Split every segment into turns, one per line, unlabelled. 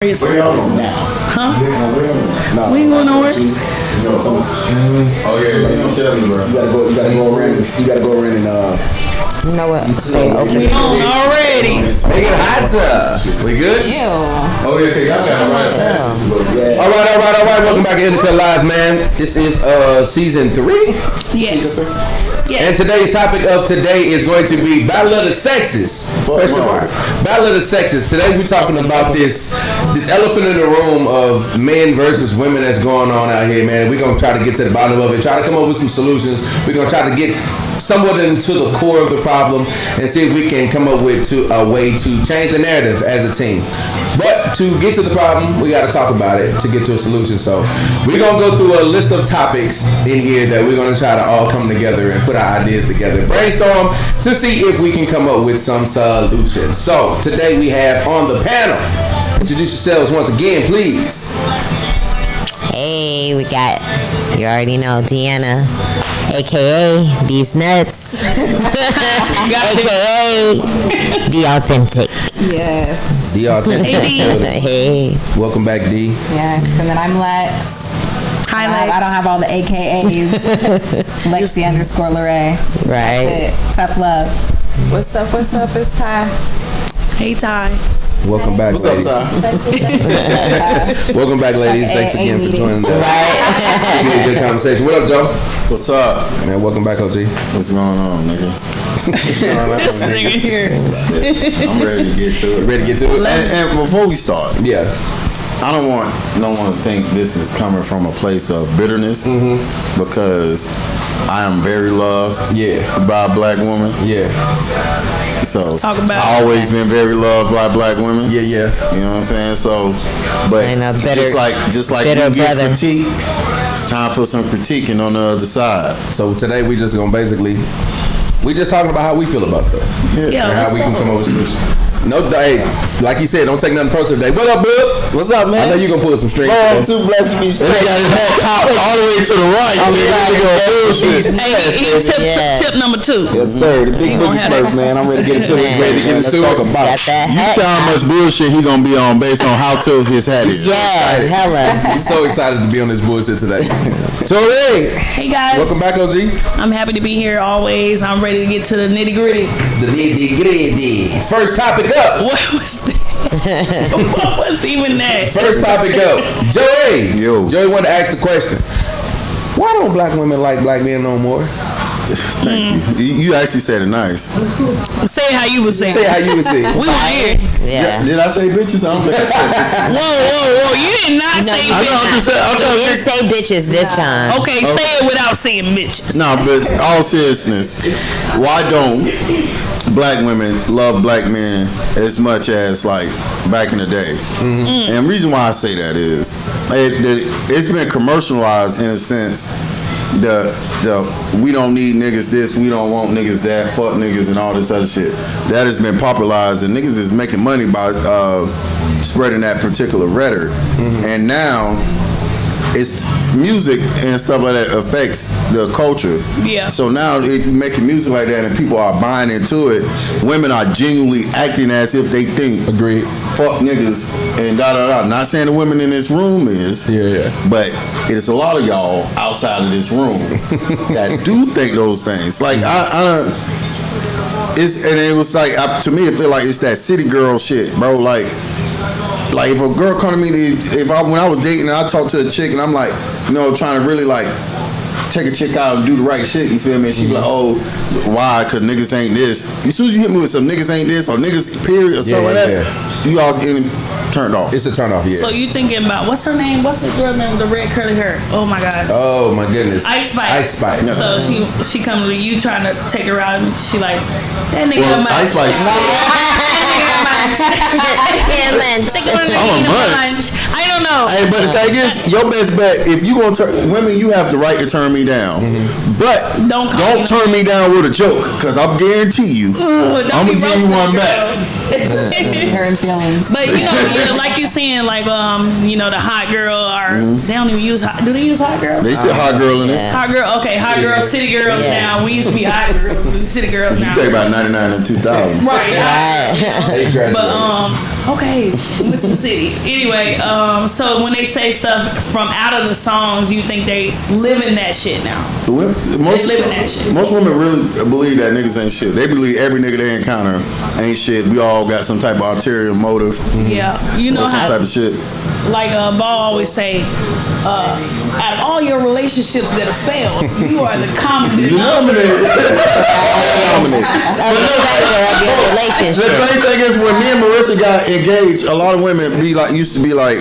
Where y'all now?
Huh?
No,
We ain't going nowhere.
Oh yeah, you don't tell me, bro. You gotta go around. You gotta go around and
You know what? Say open.
We on already.
Make it hot. We good?
Ew.
Oh yeah, okay, y'all got right.
All right. Welcome back to Indica Live, man. This is season 3.
Yes.
And today's topic of today is going to be Battle of the Sexes. Battle of the Sexes. Today we're talking about this elephant in the room of men versus women that's going on out here, man. We're going to try to get to the bottom of it, try to come up with some solutions. We're going to try to get somewhat into the core of the problem and see if we can come up with a way to change the narrative as a team. But to get to the problem, we got to talk about it to get to a solution. So we're going to go through a list of topics in here that we're going to try to all come together and put our ideas together, brainstorm to see if we can come up with some solutions. So today we have on the panel, introduce yourselves once again, please.
Hey, we got, you already know, Deanna, a.k.a. These Nuts, a.k.a. The Authentic.
Yes.
The Authentic.
Hey.
Welcome back, D.
Yes. And then I'm Lex.
Hi, Lex.
I don't have all the AKAs. Lexi _ Lorraine.
Right.
Tough love. What's up? It's Ty.
Hey, Ty.
Welcome back,
What's up,
ladies.
Ty?
Welcome back, ladies. Thanks again for joining us.
Right.
It's a good conversation. What up, Joe?
What's up?
Man, welcome back, OG.
What's going on, nigga?
This nigga here.
I'm ready to get to it.
Ready to get to it?
And before we start,
Yeah.
I don't want no one to think this is coming from a place of bitterness because I am very loved
Yeah.
by a black woman.
Yeah.
So
Talk about
I always been very loved by black women.
Yeah, yeah.
You know what I'm saying? So, but
And a better-
just like
better
you get
brother.
critique, time for some critiquing on the other side.
So today we just gonna we just talking about how we feel about this.
Yeah,
And how
let's
we can
go.
come up with solutions. No, hey, like you said, don't take nothing personal today. What up, Bill?
What's up, man?
I know you gonna pull some strings.
I'm
man.
too blessed to be straight. They got his head cocked all the way to the right.
Hey, tip number 2.
Yes, sir. The big
You gonna
boogie
have
smurf,
that.
man. I'm ready to get into this.
Man.
Ready to get into it. Talk about
Got
it.
that
You
hat.
tell how much bullshit he gonna be on based on how tough his hat is.
Yeah, hella.
He's so excited to be on this bullshit today. Tori,
Hey, guys.
welcome back, OG.
I'm happy to be here always. I'm ready to get to the nitty gritty.
The nitty-gritty. First topic up.
What was that? What was even that?
First topic up. Joey.
Yo.
Joey wanted to ask the question. Why don't black women like black men no more?
Thank you. You actually said it nice.
Say it how you was saying.
Say how you would say it.
We want to hear.
Yeah.
Did I say bitches? I don't think I said bitches.
Whoa. You did not say
I know. I'm just saying. I'm
He
trying to
didn't
think.
say bitches this time.
Okay, say it without saying bitches.
No, but all seriousness, why don't black women love black men as much as like back in the day? And the reason why I say that is it's been commercialized in a sense. The we don't need niggas this, we don't want niggas that, fuck niggas and all this other shit. That has been popularized and niggas is making money by spreading that particular rhetoric. And now it's music and stuff like that affects the culture.
Yeah.
So now if you're making music like that and people are buying into it, women are genuinely acting as if they think
Agreed.
fuck niggas and da da da. Not saying the women in this room is,
Yeah.
but it's a lot of y'all outside of this room that do think those things. Like it was like to me, it feel like it's that city girl shit, bro. Like if a girl come to me, when I was dating and I talked to a chick and I'm like, you know, trying to really like take a chick out and do the right shit, you feel me? And she be like, oh, why? Cause niggas ain't this. As soon as you hit me with some niggas ain't this or niggas period or something like that, you all getting turned off.
It's a turn off, yeah.
So you thinking about, what's her name? What's the girl name? The red curly hair. Oh my God.
Oh my goodness.
Ice Spice.
Ice Spice.
So she come to you trying to take her out and she like, that nigga
Well,
munch.
Ice Spice.
Yeah, man.
I'm a munch.
I don't know.
Hey, but the thing is, your best bet, if you gonna turn women, you have the right to turn me down. But
Don't
turn me down with a joke, cause I'll guarantee you,
Don't
I'm
be
gonna give you
roasting
one
girls.
back.
Hurting feelings.
But you know, like you saying, like the hot girl or they don't even use hot. Do they use hot girl?
They said hot girl in it.
Hot girl, okay, hot girl, city girls
Yeah.
now. We used to be hot girls, city girls
You
now.
think about 99 and 2000.
Right.
Right.
Eighth grade.
But Okay, Mississippi. Anyway, so when they say stuff from out of the songs, you think they living that shit now?
Most,
living that shit.
Most women really believe that niggas ain't shit. They believe every nigga they encounter ain't shit. We all got some type of ulterior motive.
Yeah, you know
Or some
how,
type of shit.
like Ball always say, out of all your relationships that have failed, you are the common denominator.
That's the factor of your
The
relationship.
funny thing is, when me and Marissa got engaged, a lot of women used to be like,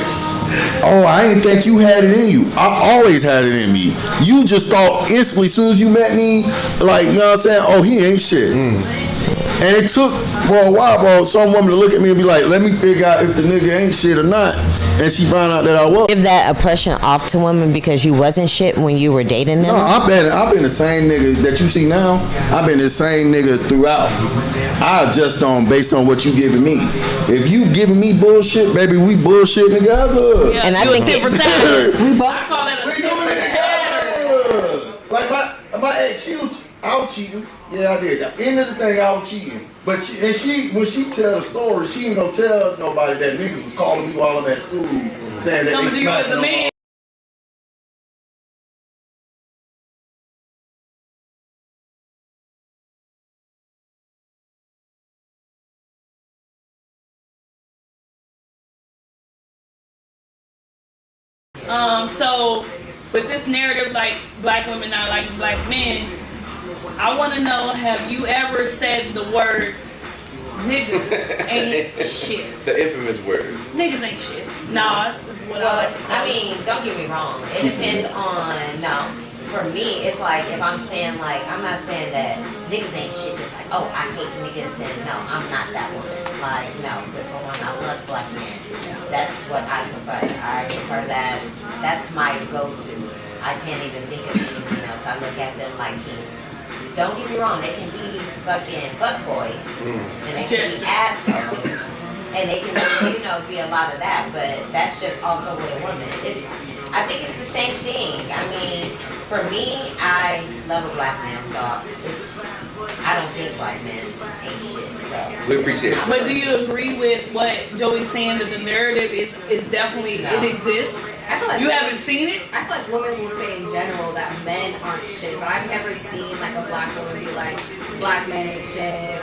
"Oh, I didn't think you had it in you. I always had it in me. You just thought instantly, as soon as you met me, like, you know what I'm saying? Oh, he ain't shit." And it took for a while for some woman to look at me and be like, "Let me figure out if the nigga ain't shit or not." And she found out that I was.
Give that oppression off to women because you wasn't shit when you were dating them.
No, I've been the same nigga that you see now. I've been the same nigga throughout. I adjust on based on what you giving me. If you giving me bullshit, baby, we bullshit together.
Yeah,
And I
you a
think
tit for
it-
tat.
We both.
I call it a
We
tit
doing
for
it
tat.
together. Like my ex, I was cheating. Yeah, I did. At the end of the thing, I was cheating. But when she tell the story, she ain't gonna tell nobody that niggas was calling me while I'm at school saying that
Coming
they
to you as
smacking
a
them
man. So with this narrative, like black women not like black men, I want to know: have you ever said the words "niggas ain't shit"?
It's an infamous word.
Niggas ain't shit. Nah, that's what I
Well,
like to call
I
it.
mean, don't get me wrong. It depends on, no. For me, it's like, if I'm saying, like, I'm not saying that niggas ain't shit, just like, oh, I hate niggas, and no, I'm not that woman. Like, no, because for one, I love black men. That's what I prefer. I prefer that. That's my go-to. I can't even think of anything else. I look at them like kings. Don't get me wrong, they can be fucking fuckboys, and they can be assholes. And they can, be a lot of that, but that's just also with a woman. I think it's the same thing. I mean, for me, I love a black man, so I don't think black men ain't shit. So
We appreciate it.
But do you agree with what Joey's saying, that the narrative is definitely, it exists?
I feel like
You haven't seen it?
I feel like women will say in general that men aren't shit, but I've never seen like a black woman be like, black men ain't shit,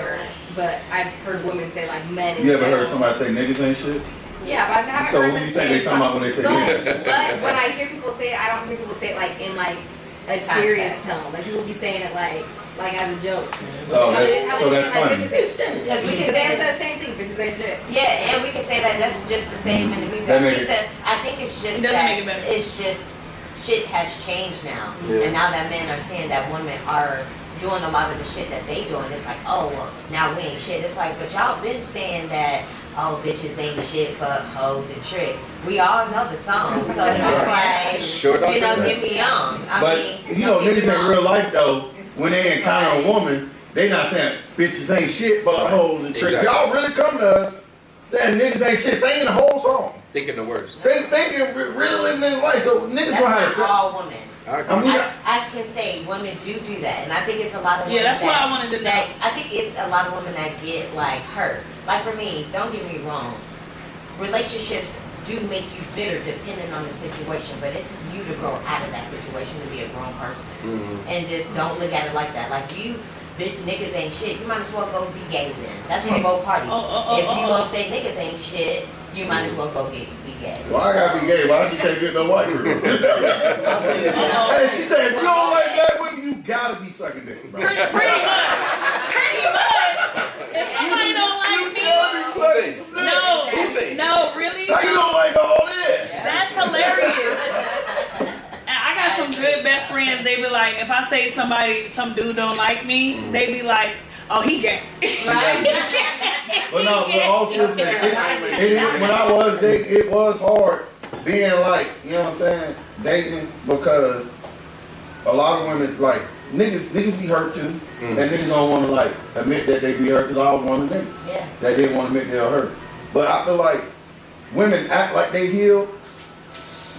but I've heard women say like men in
You ever
general.
heard somebody say niggas ain't shit?
Yeah, but I haven't
So
heard
what do
them
you
say
think they
it.
talking about when they say niggas?
But when I hear people say it, I don't hear people say it like in like a serious tone. Like people be saying it like as a joke.
Oh,
How they
so
say,
that's
like,
funny.
bitches ain't shit.
Because we can
They
say
say the same thing, bitches ain't shit.
yeah, and we can say that that's just the same in the music.
That make
I think it's just
It doesn't
that
make it better.
it's just shit has changed now,
Yeah.
and now that men are seeing that women are doing a lot of the shit that they doing, it's like, oh, well, now we ain't shit. It's like, but y'all been saying that, oh, bitches ain't shit but hoes and tricks. We all know the song, so it's just like,
Sure don't do that.
get me on.
But
don't
you know,
get me
niggas in
wrong.
real life though, when they encounter a woman, they not saying bitches ain't shit but hoes and tricks.
Exactly.
Y'all really come to us saying niggas ain't shit, singing the whole song.
Thinking the worst.
They thinking really living their life. So niggas
That's
know how to
not
say.
all women.
I mean,
I can say women do that, and I think it's a lot of women
Yeah, that's what
that,
I wanted to know.
that I think it's a lot of women that get like hurt. Like for me, don't get me wrong, relationships do make you bitter depending on the situation, but it's you to grow out of that situation to be a grown person, and just don't look at it like that. Like you. Niggas ain't shit. You might as well go be gay then. That's for both parties. If you gonna say niggas ain't shit, you might as well go be gay.
well, I gotta be gay. Why you can't get no white girl? Hey, she said, if you don't like black women, you gotta be sucking dick, bro.
Pretty much. Pretty much. If somebody don't like me, no, really?
How you don't like all this?
That's hilarious. And I got some good best friends. They be like, if I say some dude don't like me, they be like, oh, he gay.
But no, but all seriousness, when I was dating, it was hard being like, you know what I'm saying, dating, because a lot of women, like, niggas be hurt too, and niggas don't want to, like, admit that they be hurt, because I was one of the niggas
Yeah.
that didn't want to admit they were hurt. But I feel like women act like they healed.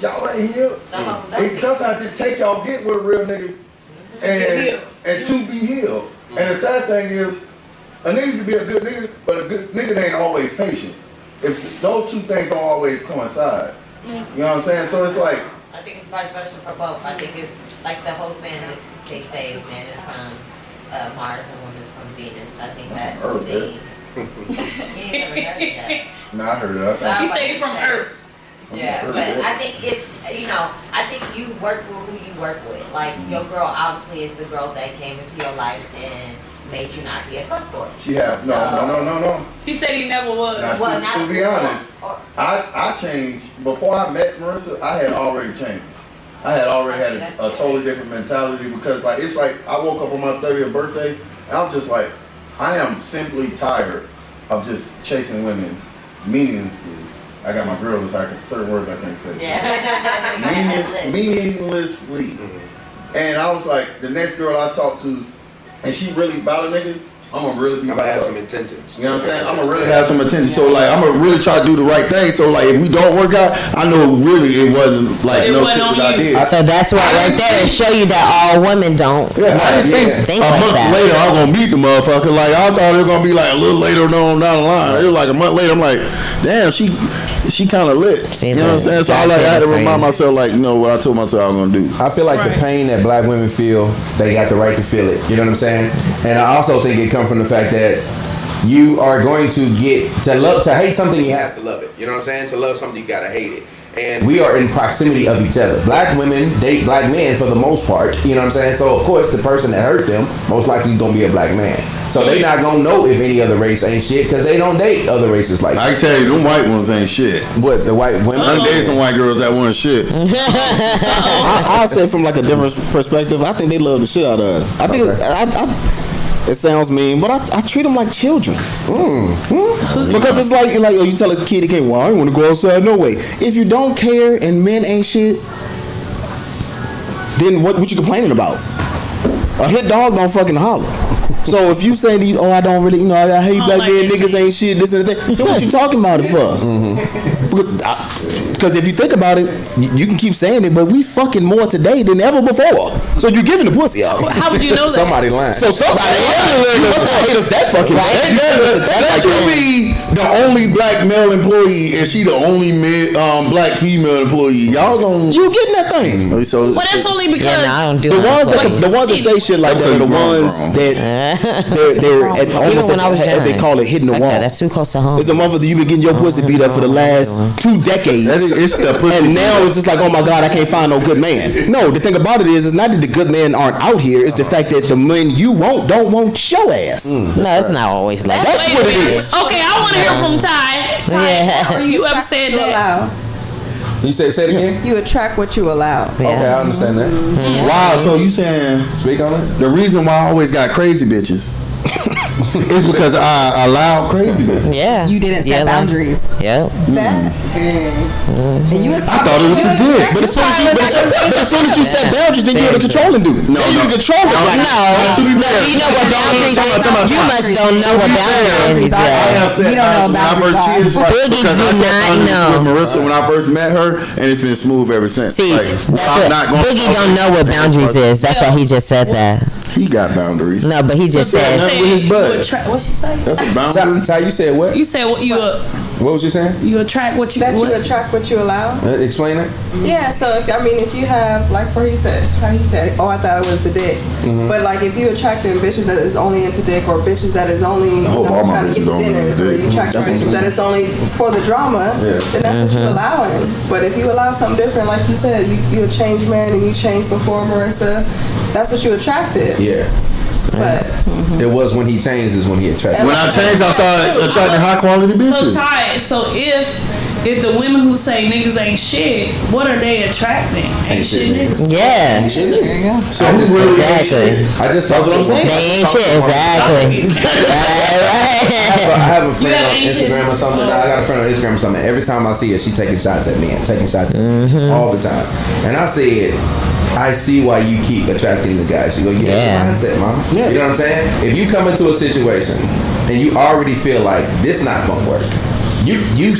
Y'all ain't healed.
Some of them don't.
Sometimes it take y'all get with a real nigga and to be healed. And the sad thing is, a nigga can be a good nigga, but a good nigga ain't always patient. if those two things don't always coincide. You know what I'm saying? So it's like,
I think it's vice versa for both. I think it's like the whole saying is they say man is from Mars and woman is from Venus. I think that they. You ain't never heard of that.
nah, I heard that.
He say from Earth.
Yeah, but I think it's, I think you work with who you work with. Like, your girl obviously is the girl that came into your life and made you not be a fuckboy.
She has, no.
He said he never was.
Now,
Well,
to be honest, I changed. Before I met Marissa, I had already changed. I had already had a totally different mentality because, like, it's like I woke up on my 30th birthday and I was just like, I am simply tired of just chasing women meaninglessly. I got my girl, so certain words I can't say.
Yeah.
Meaninglessly. And I was like, the next girl I talked to, and she really about a nigga, I'm gonna really be.
I'm gonna have some intentions.
You know what I'm saying? I'm gonna really have some attention. So like, I'm gonna really try to do the right thing. So like, if we don't work out, I know really it wasn't like no shit that I did.
So that's why right there it show you that all women don't.
Yeah, I didn't think a
like
month
that.
later I'm gonna meet the motherfucker. Like I thought it was gonna be like a little later on down the line. It was like a month later. I'm like, damn, she kind of lit.
See,
you know what I'm saying? So I had to remind myself, like, you know what I told myself I was gonna do.
I feel like the pain that black women feel, they got the right to feel it. You know what I'm saying? And I also think it comes from the fact that you are going to get to hate something, you have to love it. You know what I'm saying? To love something, you gotta hate it. And we are in proximity of each other. Black women date black men for the most part. You know what I'm saying? So of course the person that hurt them most likely is gonna be a black man. So they not gonna know if any other race ain't shit because they don't date other races like
I
that.
can tell you, them white ones ain't shit.
What, the white women?
I'm dating some white girls that weren't shit.
I'll say from like a different perspective, I think they love the shit out of us. I think it sounds mean, but I treat them like children. Because it's like oh, you tell a kid he can't. Well, I don't want to go outside no way. If you don't care and men ain't shit, then what you complaining about? A hit dog don't fucking holler. So if you say to you, oh, I don't really, I hate black men, niggas ain't shit, this and that, what you talking about it for? Because if you think about it, you can keep saying it, but we fucking more today than ever before. So you're giving the pussy out.
How would you know that?
Somebody lying.
So somebody must not hate us that fucking much.
That should be the only black male employee, and she the only black female employee. Y'all gonna
You getting that thing?
So
Well, that's only because
Yeah, no, I don't do
The
that.
ones that say shit like that are the ones that they're at almost
when I was
as they
young.
call it hitting the
Like
wall.
that, that's too close to home.
It's a motherfucker you been getting your pussy beat up for the last 2 decades.
it's the pussy.
And now it's just like, oh my God, I can't find no good man. No, the thing about it is, it's not that the good men aren't out here. It's the fact that the men you want don't want your ass.
No, it's not always like that.
That's what it is.
Okay, I want to hear from Ty.
Yeah.
You ever said
You
that?
allow.
You say it again?
You attract what you allow.
Okay, I understand that.
Wow, so you saying
Speak on it.
the reason why I always got crazy bitches is because I allow crazy bitches.
Yeah.
You didn't set boundaries.
Yep.
That.
And you was
I thought it was a dick.
But as soon as you set boundaries, then you're the controlling dude.
No,
You're the controlling.
No, you know what boundaries is. You must don't know what boundaries
I
are.
have said,
You don't know about
when I first- she is right,
Biggie
because I
do
set
not
boundaries
know.
with Marissa when I first met her, and it's been smooth ever since.
See,
Like,
that's
I'm not
what
gonna
Boogie don't know what boundaries is. That's why he just said that.
He got boundaries.
No, but he just
What's that?
said.
With his butt.
What she say?
That's a boundary.
Ty, you said what?
You said what
What was you saying?
you attract what you.
That you
What?
attract what you allow.
Explain it.
Yeah. So if you have like where he said how he said, oh, I thought it was the dick. But like if you attracting bitches that is only into dick or bitches that is only
I hope all my
trying to
bitches
get
only into
dinners, or
dick.
you attract
That's what
bitches
I'm
that is only for the drama, then that's what you're allowing. But if you allow something different, like you said, you a changed man and you changed before Marissa, that's what you attracted.
Yeah.
But
It was when he changed is when he attracted.
When I changed, I started attracting high quality
So
bitches.
Ty, so if the women who say niggas ain't shit, what are they attracting? Ain't shit niggas.
Yeah.
So who really
Exactly.
I just talked to
They ain't shit. Exactly.
I have a friend
have
on
ancient-
Instagram or something. I got a friend on Instagram or something. Every time I see her, she taking shots at me and taking shots at me all the time. And I said, I see why you keep attracting the guys. She go, yeah, that's the mindset, mom. You know what I'm saying? If you come into a situation and you already feel like this not gonna work, the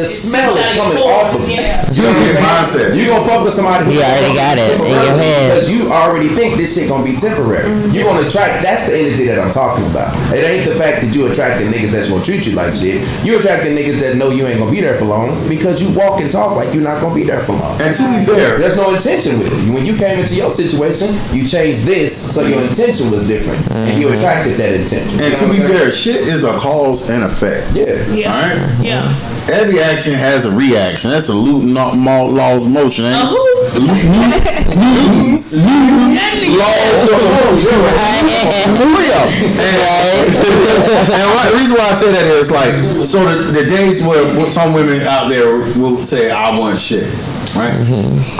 smell is coming off of you.
Mindset.
You gonna fuck with somebody who
already got it in your head
because you already think this shit gonna be temporary. You gonna attract. That's the energy that I'm talking about. It ain't the fact that you attracting niggas that's gonna treat you like shit. You attracting niggas that know you ain't gonna be there for long because you walk and talk like you're not gonna be there for long.
And to be fair,
there's no intention with it. When you came into your situation, you changed this, so your intention was different, and you attracted that intention.
And to be fair, shit is a cause and effect.
Yeah.
All right.
Yeah.
Every action has a reaction. That's a Newton's laws of motion, ain't it? Newton's laws of motion. And the reason why I say that is like, so the days where some women out there will say, "I want shit." Right?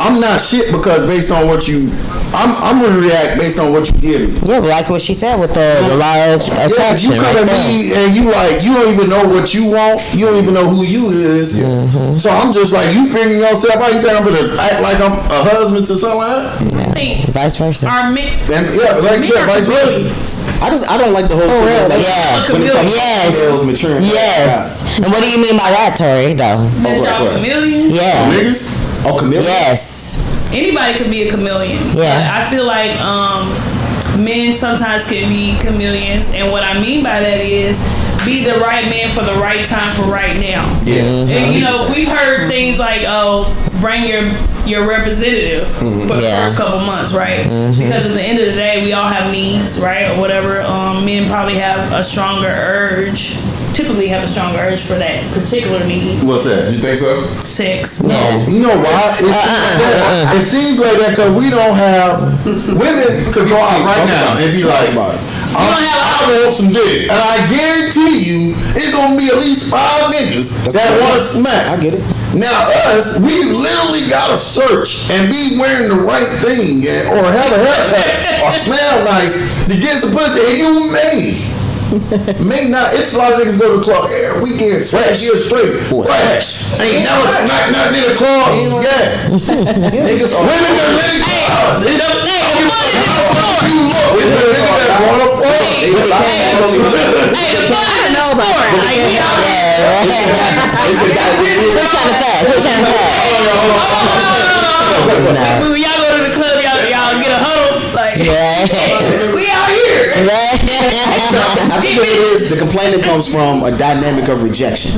I'm not shit because based on what you, I'm gonna react based on what you give me.
Yeah, but like what she said with the large attraction.
You come to me and you don't even know what you want. You don't even know who you is. So I'm just like, you figuring yourself out. You think I'm gonna act like I'm a husband to someone?
Vice versa.
Our men,
vice versa.
I don't like the whole thing.
Yeah.
Yes. Maturing.
Yes. And what do you mean by that, Tori? Though.
chameleon.
Yeah.
Niggas?
Oh, chameleon?
Yes.
Anybody could be a chameleon.
Yeah.
But I feel like men sometimes can be chameleons, and what I mean by that is be the right man for the right time for right now.
Yeah.
And we've heard things like, "Oh, bring your representative for the first couple months," right? Because at the end of the day, we all have needs, right, or whatever. Men probably have a stronger urge. Typically have a stronger urge for that particular need.
What's that?
You think so?
Sex.
No.
You know why? It seems like that because we don't have women could go out right now and be like, I want some dick, and I guarantee you, it's gonna be at least 5 niggas that want to smack.
I get it.
Now us, we literally gotta search and be wearing the right thing, or have a haircut, or smell nice to get some pussy, and you may not. It's a lot of niggas go to the club every weekend, fresh years straight, fresh. Ain't never smacked nothing in the club. Yeah, niggas are women that really clubs. It's a nigga that want to fuck.
When y'all go to the club, y'all get a huddle. Like, we out here.
I think what it is, the complaint comes from a dynamic of rejection.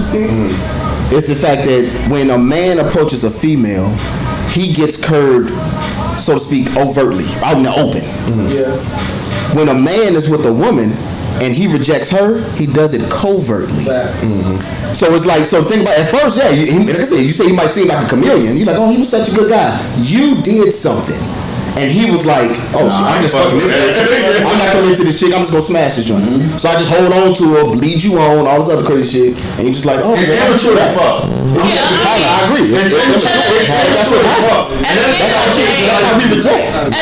It's the fact that when a man approaches a female, he gets curved, so to speak, overtly, out in the open. When a man is with a woman and he rejects her, he does it covertly. So it's like, so think about it. At first, yeah, like I said, you say he might seem like a chameleon. You're like, oh, he was such a good guy. You did something. And he was like, oh, I'm just fucking this bitch. I'm not coming into this chick. I'm just going to smash this joint. So I just hold on to her, bleed you on, all this other crazy shit. And you're just like, oh,
it's immature as fuck.
I agree. That's what happens.
At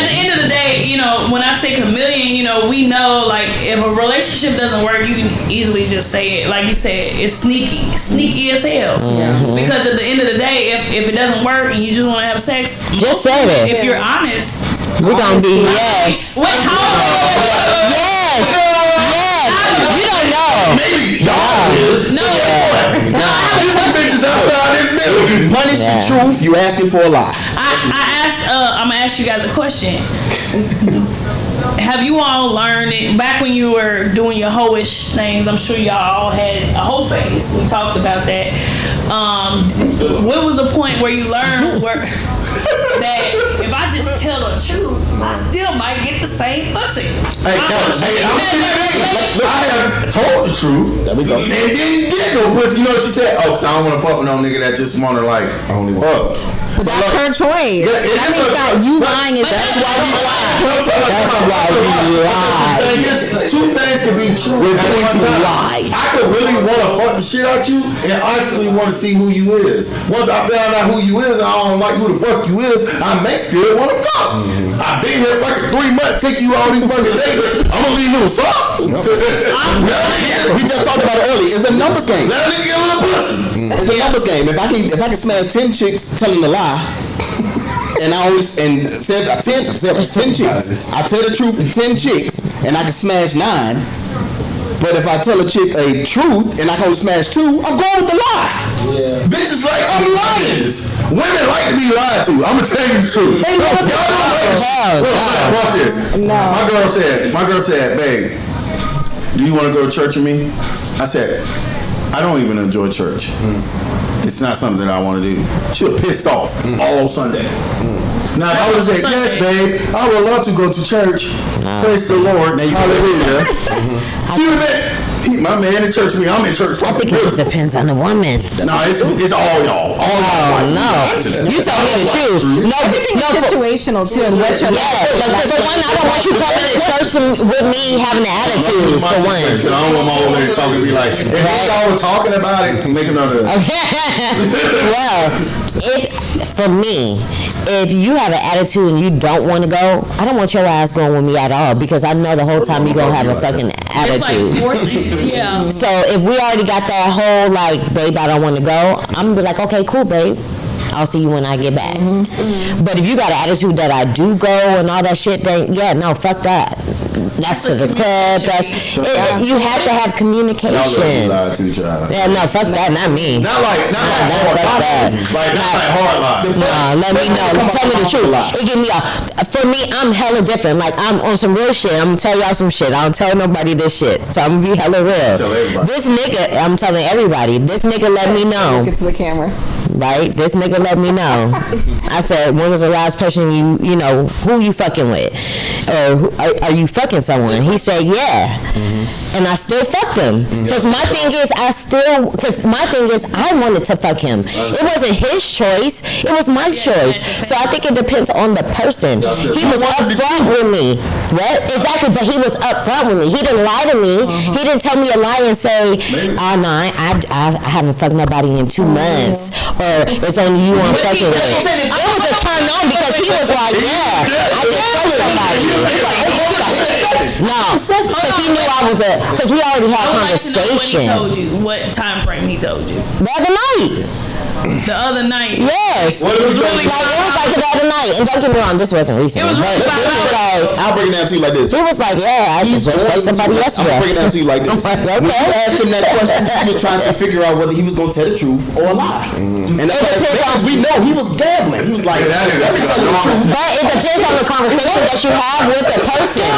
the end of the day, when I say chameleon, we know, like, if a relationship doesn't work, you can easily just say it. Like you said, it's sneaky as hell. Because at the end of the day, if it doesn't work and you just want to have sex,
just say it.
If you're honest,
we're gonna be yes.
What?
Yes. You don't know.
Maybe y'all is.
No.
These bitches outside this building.
Punish the truth. You asking for a lie.
I'm gonna ask you guys a question. Have you all learned it back when you were doing your hoish things? I'm sure y'all all had a hoe phase. We talked about that. What was the point where you learned that if I just tell the truth, I still might get the same pussy?
I have told the truth.
There we go.
And didn't get no pussy. You know what she said? Oh, cause I don't want to fuck with no nigga that just want to like only fuck.
But that's her choice. That means that you lying is that's why we lie. That's why we lie.
Two things can be true.
We're going to lie.
I could really want to fuck the shit out you and honestly want to see who you is. Once I found out who you is and I don't like who the fuck you is, I may still want to fuck. I've been here fucking 3 months, take you all these fucking days. I'm gonna leave you with something.
We just talked about it earlier. It's a numbers game.
Let me get a little pussy.
It's a numbers game. If I can smash 10 chicks telling a lie, and I always and said 10 chicks. I tell the truth to 10 chicks, and I can smash 9. But if I tell a chick a truth and I can only smash 2, I'm going with the lie.
Yeah. Bitches like I'm lying. Women like to be lied to. I'm gonna tell you the truth.
They never
Watch this.
No.
My girl said, babe, do you want to go to church with me? I said, I don't even enjoy church. It's not something that I want to do. She was pissed off all Sunday. Now, if I would have said, yes, babe, I would love to go to church. Praise the Lord. Hallelujah. She would have my man in church with me. I'm in church.
I think it just depends on the woman.
No, it's all y'all. All y'all.
No. You told me the truth. No,
situational too, and what you're
for one, I don't want you coming to church with me having an attitude, for one.
I don't want my old lady talking to me like, if y'all were talking about it, make another.
Well, for me, if you have an attitude and you don't want to go, I don't want your ass going with me at all, because I know the whole time you're going to have a fucking attitude.
It's like forcing. Yeah.
So if we already got that whole like, babe, I don't want to go, I'm gonna be like, okay, cool, babe, I'll see you when I get back. But if you got an attitude that I do go and all that shit, then yeah, no, fuck that. That's to the club. You have to have communication. Yeah, no, fuck that, not me.
Not like hard lies.
Let me know. Tell me the truth. It give me for me, I'm hella different. Like, I'm on some real shit. I'm gonna tell y'all some shit. I don't tell nobody this shit. So I'm gonna be hella real. This nigga, I'm telling everybody, this nigga let me know.
Look into the camera.
Right? This nigga let me know. I said, when was the last person you know, who you fucking with? Or are you fucking someone? He said, yeah. And I still fucked him. Because my thing is, I wanted to fuck him. It wasn't his choice. It was my choice. So I think it depends on the person. He was upfront with me. What? Exactly, but he was upfront with me. He didn't lie to me. He didn't tell me a lie and say, oh no, I haven't fucked nobody in 2 months. Or it's only you I'm fucking with. It was a turn on because he was like, yeah, I just fucked somebody. No, because he knew I was because we already had conversation.
What time frame he told you?
The other night.
The other night.
Yes.
It was really
like the other night. And don't get me wrong, this wasn't recent.
It was really
I'll break it down to you like this.
He was like, yeah, I just fucked somebody yesterday.
I'll break it down to you like this. When you asked him that question, he was trying to figure out whether he was going to tell the truth or a lie. And that's because we know he was gambling. He was like, let me tell you the truth.
But it depends on the conversation that you have with the person.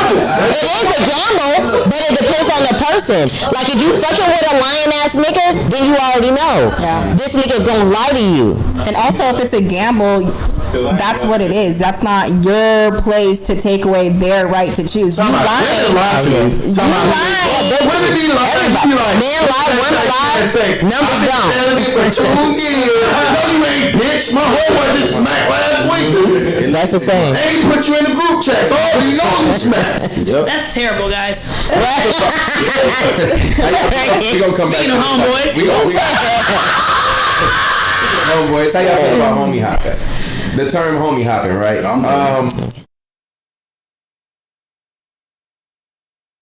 It is a gamble, but it depends on the person. Like, if you fucking with a lying ass nigga, then you already know. Yeah. This nigga's gonna lie to you.
And also, if it's a gamble, that's what it is. That's not your place to take away their right to choose. You lying.
They wouldn't be lying.
Men lie, women lie. Numbers don't.
For 2 years. No, you ain't, bitch. My homeboy just smacked last week.
That's the same.
And he put you in the group chat, so all you know you smacked.
That's terrible, guys.
We gonna come back.
Speaking of homeboys.
Homeboys, how y'all feel about homie hopping? The term homie hopping, right?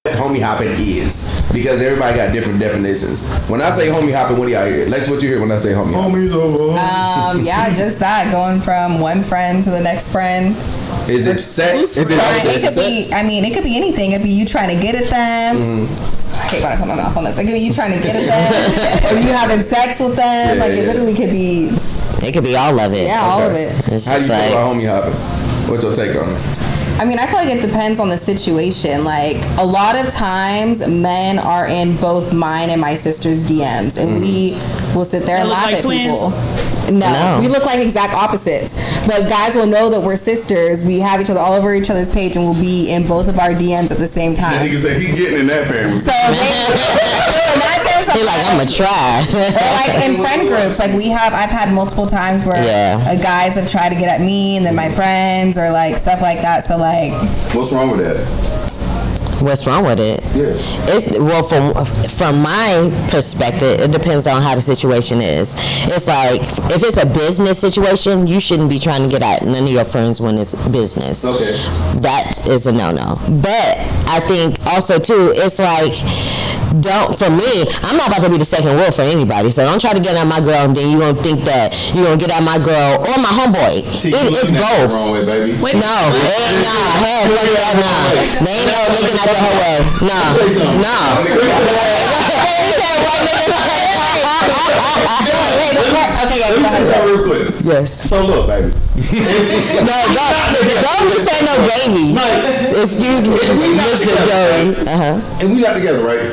Homie hopping is, because everybody got different definitions. When I say homie hopping, what do y'all hear? Lex, what you hear when I say homie hopping?
Homies over.
Yeah, just that, going from one friend to the next friend.
Is it sex?
It could be. I mean, it could be anything. It could be you trying to get at them. I hate when I put my mouth on this. It could be you trying to get at them, or you having sex with them. It literally could be.
It could be all of it.
Yeah, all of it.
How do you feel about homie hopping? What's your take on it?
I mean, I feel like it depends on the situation. Like, a lot of times, men are in both mine and my sister's DMs, and we will sit there and laugh at people. No, we look like exact opposites. But guys will know that we're sisters. We have each other all over each other's page, and we'll be in both of our DMs at the same time.
That nigga said he getting in that family.
So
he's like, I'm gonna try.
Or like in friend groups, like I've had multiple times where guys have tried to get at me, and then my friends, or like stuff like that. So like,
what's wrong with that?
What's wrong with it?
Yeah.
From my perspective, it depends on how the situation is. It's like, if it's a business situation, you shouldn't be trying to get at none of your friends when it's business.
Okay.
That is a no-no. But I think also too, it's like, for me, I'm not about to be the second wheel for anybody. So don't try to get at my girl and then you're going to think that you're going to get at my girl or my homeboy.
See,
It's both.
Wrong way, baby.
Wait,
No, hell, fuck that, nah. They ain't no looking at the whole way.
Okay, let me say something real quick.
Yes.
So look, baby.
No, don't just say no baby. Excuse me, Mr. Joey.
And we not together, right?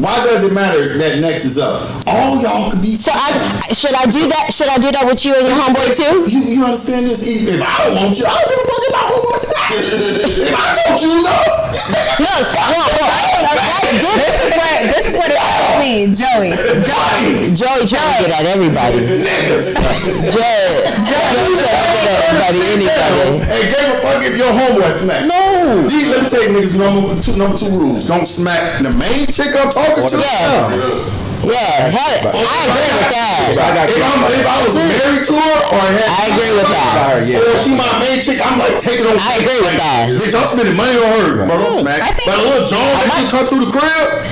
Why does it matter that next is up? All y'all could be.
So should I do that? Should I do that with you and your homeboy too?
You understand this? If I don't want you, I don't give a fuck about who wants that. If I told you no.
No, that's different.
This is what it is with me, Joey
Joey trying to get at everybody.
Niggas.
Joey trying to get at everybody, anybody.
Hey, give a fuck if your homeboy smack. No. Let me tell you niggas number two rules. Don't smack the main chick I'm talking to.
Yeah, I agree with that.
If I was married to her or
I agree with that.
Or she my main chick, I'm like taking on.
I agree with that.
Bitch, I'm spending money on her. Bro, don't smack. But a little John that just come through the crib.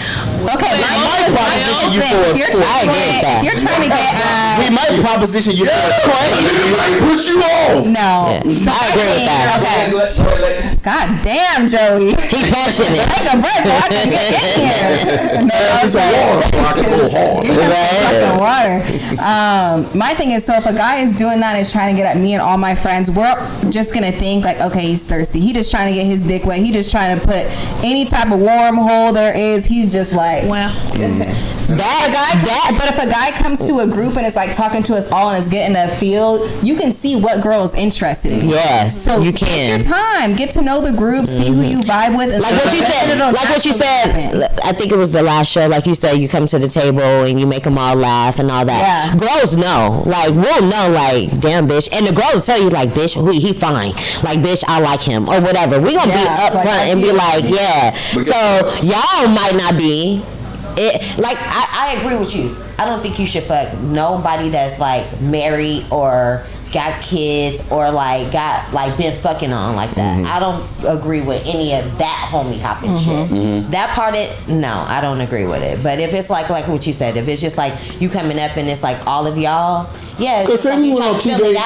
Okay,
might proposition you for a
I agree with that.
You're trying to get.
We might proposition you for a
Nigga might push you off.
No. So
I agree with that.
Okay. God damn, Joey.
He passionate.
Take a breath so I can get in here. No,
It's a water so I can go hard.
fucking water. My thing is, so if a guy is doing that and is trying to get at me and all my friends, we're just gonna think like, okay, he's thirsty. He just trying to get his dick wet. He just trying to put any type of warm hole there is. He's just like,
wow.
But if a guy comes to a group and is like talking to us all and is getting a feel, you can see what girl is interested in.
Yes,
so
you
take
can.
your time, get to know the group, see who you vibe with. And
Like what you said, I think it was the last show. Like you said, you come to the table and you make them all laugh and all that.
Yeah.
Girls know, like we'll know, like damn bitch, and the girl will tell you like bitch, he fine, like bitch, I like him or whatever. We gonna be up
like,
front and be like, yeah. So y'all might not be. Like I agree with you. I don't think you should fuck nobody that's like married or got kids or like got like been fucking on like that. I don't agree with any of that homie hopping shit. That part no, I don't agree with it. But if it's like what you said, if it's just like you coming up and it's like all of y'all, yeah.
Because say we went on 2 days.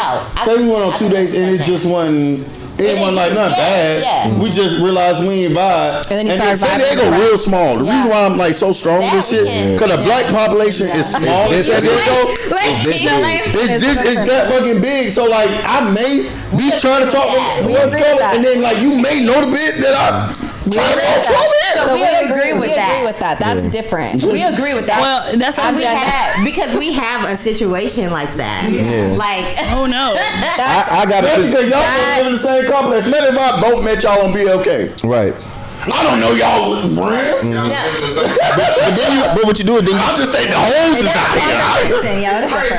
Say we went on 2 days and it just wasn't. It wasn't like nothing bad.
Yeah.
We just realized we ain't vibe.
And then you
San
started
Diego
vibing.
real small. The reason why I'm like so strong with this shit, because the black population is small in San Diego. It's that fucking big. So like I may be trying to talk to
We agree with that.
and then like you may know the bit that I
We agree with
that.
that. That's different.
We agree with that.
Well, that's what
because we have a situation like that. Like,
oh no.
I got it because y'all live in the same complex. Maybe if I both met y'all on BLK.
Right.
I don't know y'all friends.
But what you do is then
I'll just take the hoses out here.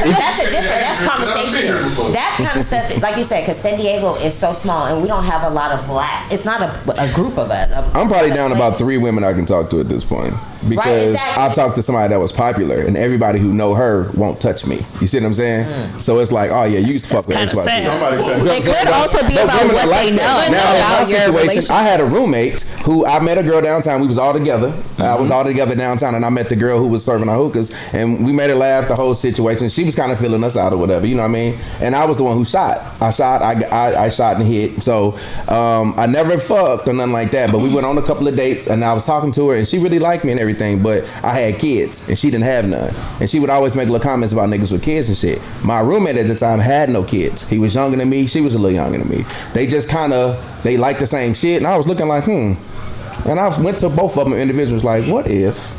that's conversation. That kind of stuff, like you said, because San Diego is so small and we don't have a lot of black. It's not a group of us.
I'm probably down about 3 women I can talk to at this point. Because
exactly.
I talked to somebody that was popular, and everybody who know her won't touch me. You see what I'm saying? So it's like, oh yeah, you used to fuck with
That's
X, Y,
kinda
Z.
It could also be about what they know
Now, in
about
my
your
situation,
relationship.
I had a roommate who I met a girl downtown. We was all together. I was all together downtown, and I met the girl who was serving our hookahs, and we made her laugh the whole situation. She was kind of feeling us out or whatever, you know what I mean? And I was the one who shot. I shot and hit. So I never fucked or nothing like that, but we went on a couple of dates, and I was talking to her, and she really liked me and everything, but I had kids and she didn't have none, and she would always make little comments about niggas with kids and shit. My roommate at the time had no kids. He was younger than me, she was a little younger than me. They just they liked the same shit, and I was looking like and I went to both of them individuals like, what if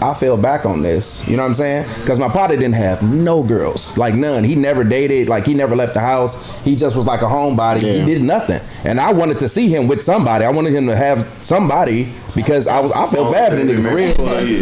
I fell back on this? You know what I'm saying? Because my partner didn't have no girls, like none. He never dated, like he never left the house. He just was like a homebody. He did nothing, and I wanted to see him with somebody. I wanted him to have somebody because I felt bad for the nigga for real.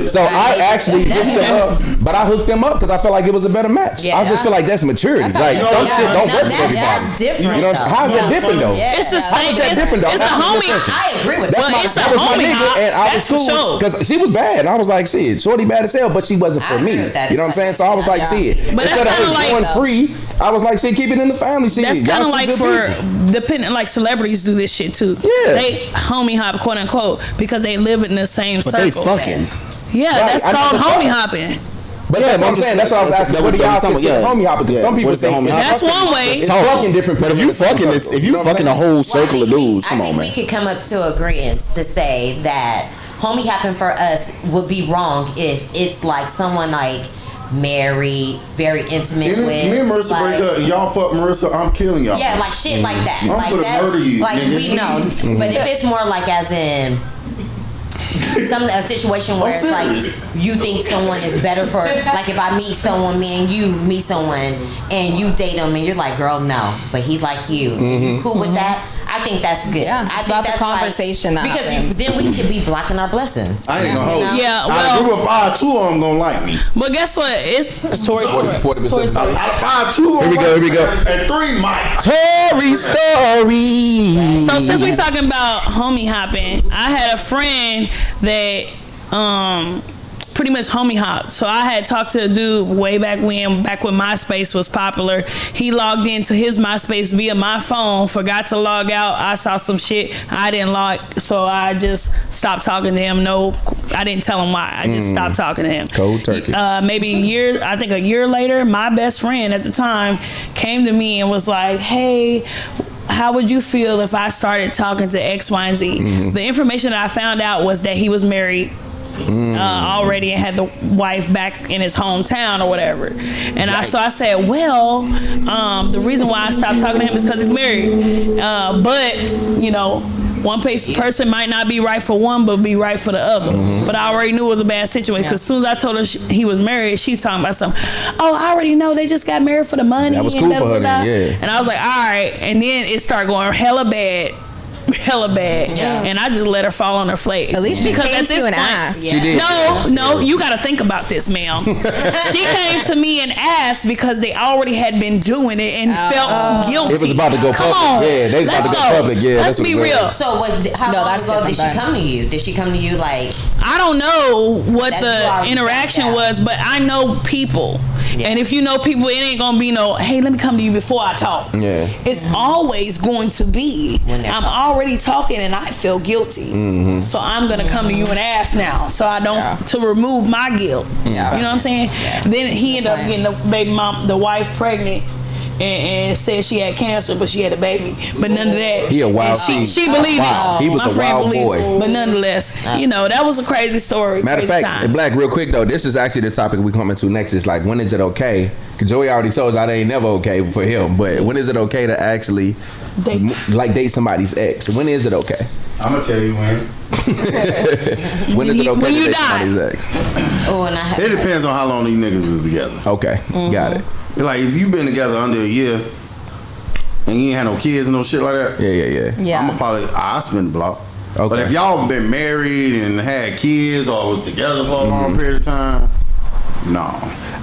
So I actually hooked them up, but I hooked them up because I felt like it was a better match. I just feel like that's maturity. Like some shit don't work for everybody.
That's different.
You know, how's that different though?
It's the same.
How's that different though?
It's a homie.
I agree with
Well,
that.
it's a homie hop.
And I
That's
was
for
cool
sure.
because she was bad. And I was like, shit, shorty bad as hell, but she wasn't for
I agree
me.
with that.
You know what I'm saying? So I was like, shit.
But that's
Instead of
kinda
her
like-
going free, I was like, shit, keep it in the family. Shit,
That's
y'all
kind of
two
like
good
for
people.
depending, like celebrities do this shit too.
Yeah.
They homie hop, quote unquote, because they live in the same
but they
circle.
fucking.
Yeah, that's
I
called
never
homie
thought.
hopping.
But that's what I'm saying. That's what I was asking. What do y'all consider homie hopping? Because some people think
That's one way.
it's fucking different.
But if you fucking this, if you fucking a whole circle of dudes, come on, man.
We could come up to agreement to say that homie hopping for us would be wrong if it's like someone like married, very intimate with.
Me and Marissa
like,
break up. Y'all fuck Marissa. I'm killing y'all.
Yeah, like shit like that.
I'm
Like
gonna
that.
murder you,
Like
nigga.
we know. But if it's more like as in a situation where it's like you think someone is better for, like if I meet someone, me and you meet someone and you date them and you're like, girl, no, but he like you. And you cool with that? I think that's good.
Yeah,
I
it's
think
about the
that's
conversation that
because
happens.
then we could be blocking our blessings.
I ain't gonna hold you.
Yeah,
Out of
well,
group of 5, 2 of them gonna like me.
but guess what? It's Tori's
40%.
Out of 5, 2
Here we go, here we go.
And 3 might.
Tory Story.
So since we talking about homie hopping, I had a friend that pretty much homie hop. So I had talked to a dude way back when MySpace was popular. He logged into his MySpace via my phone, forgot to log out. I saw some shit I didn't log, so I just stopped talking to him. No, I didn't tell him why. I just stopped talking to him.
Cold turkey.
Maybe a year later, my best friend at the time came to me and was like, hey, how would you feel if I started talking to X, Y, and Z? The information that I found out was that he was married already and had the wife back in his hometown or whatever. And so I said, well, the reason why I stopped talking to him is because he's married. But, you know, one person might not be right for one, but be right for the other. But I already knew it was a bad situation because as soon as I told her he was married, she's talking about something. Oh, I already know they just got married for the money.
That was cool for her then, yeah.
And I was like, all right. And then it started going hella bad. And I just let her fall on her face.
At least she
because
came
at
to
this
you and
point,
asked.
She did.
No, you got to think about this, ma'am. She came to me and asked because they already had been doing it and felt guilty.
It was about to go
Come
public.
on,
Yeah, they was about to go public. Yeah,
let's
that's what
be
it was.
real.
So how
No,
long
that's
ago did she
different,
come to you? Did she come to you like?
I don't know what
That you
the
already
interaction
found out.
was, but I know people.
Yeah.
And if you know people, it ain't gonna be no, hey, let me come to you before I talk.
Yeah.
It's always going to be,
When they're
I'm already talking and I feel guilty. So I'm gonna come to you and ask now, so I don't, to remove my guilt.
Yeah.
You know what I'm saying? Then he ended up getting the baby mom, the wife pregnant. And said she had cancer, but she had a baby. But none of that.
He a wild
She
kid.
believed
Wow.
it.
He was
My
a
friend
wild
believed
boy.
it. But nonetheless, you know, that was a crazy story.
Matter of
crazy
fact,
time.
Black, real quick though, this is actually the topic we coming to next. Is like, when is it okay? Because Joey already told us that ain't never okay for him. But when is it okay to actually date somebody's ex? When is it okay?
I'm gonna tell you when.
When is it okay
when
to
you
date
die.
somebody's ex?
Oh, and I have.
It depends on how long these niggas was together.
Okay, got it.
Like if you've been together under a year and you ain't had no kids and no shit like that,
Yeah.
I'ma probably I spend the block.
Okay.
But if y'all been married and had kids or was together for a long period of time, no.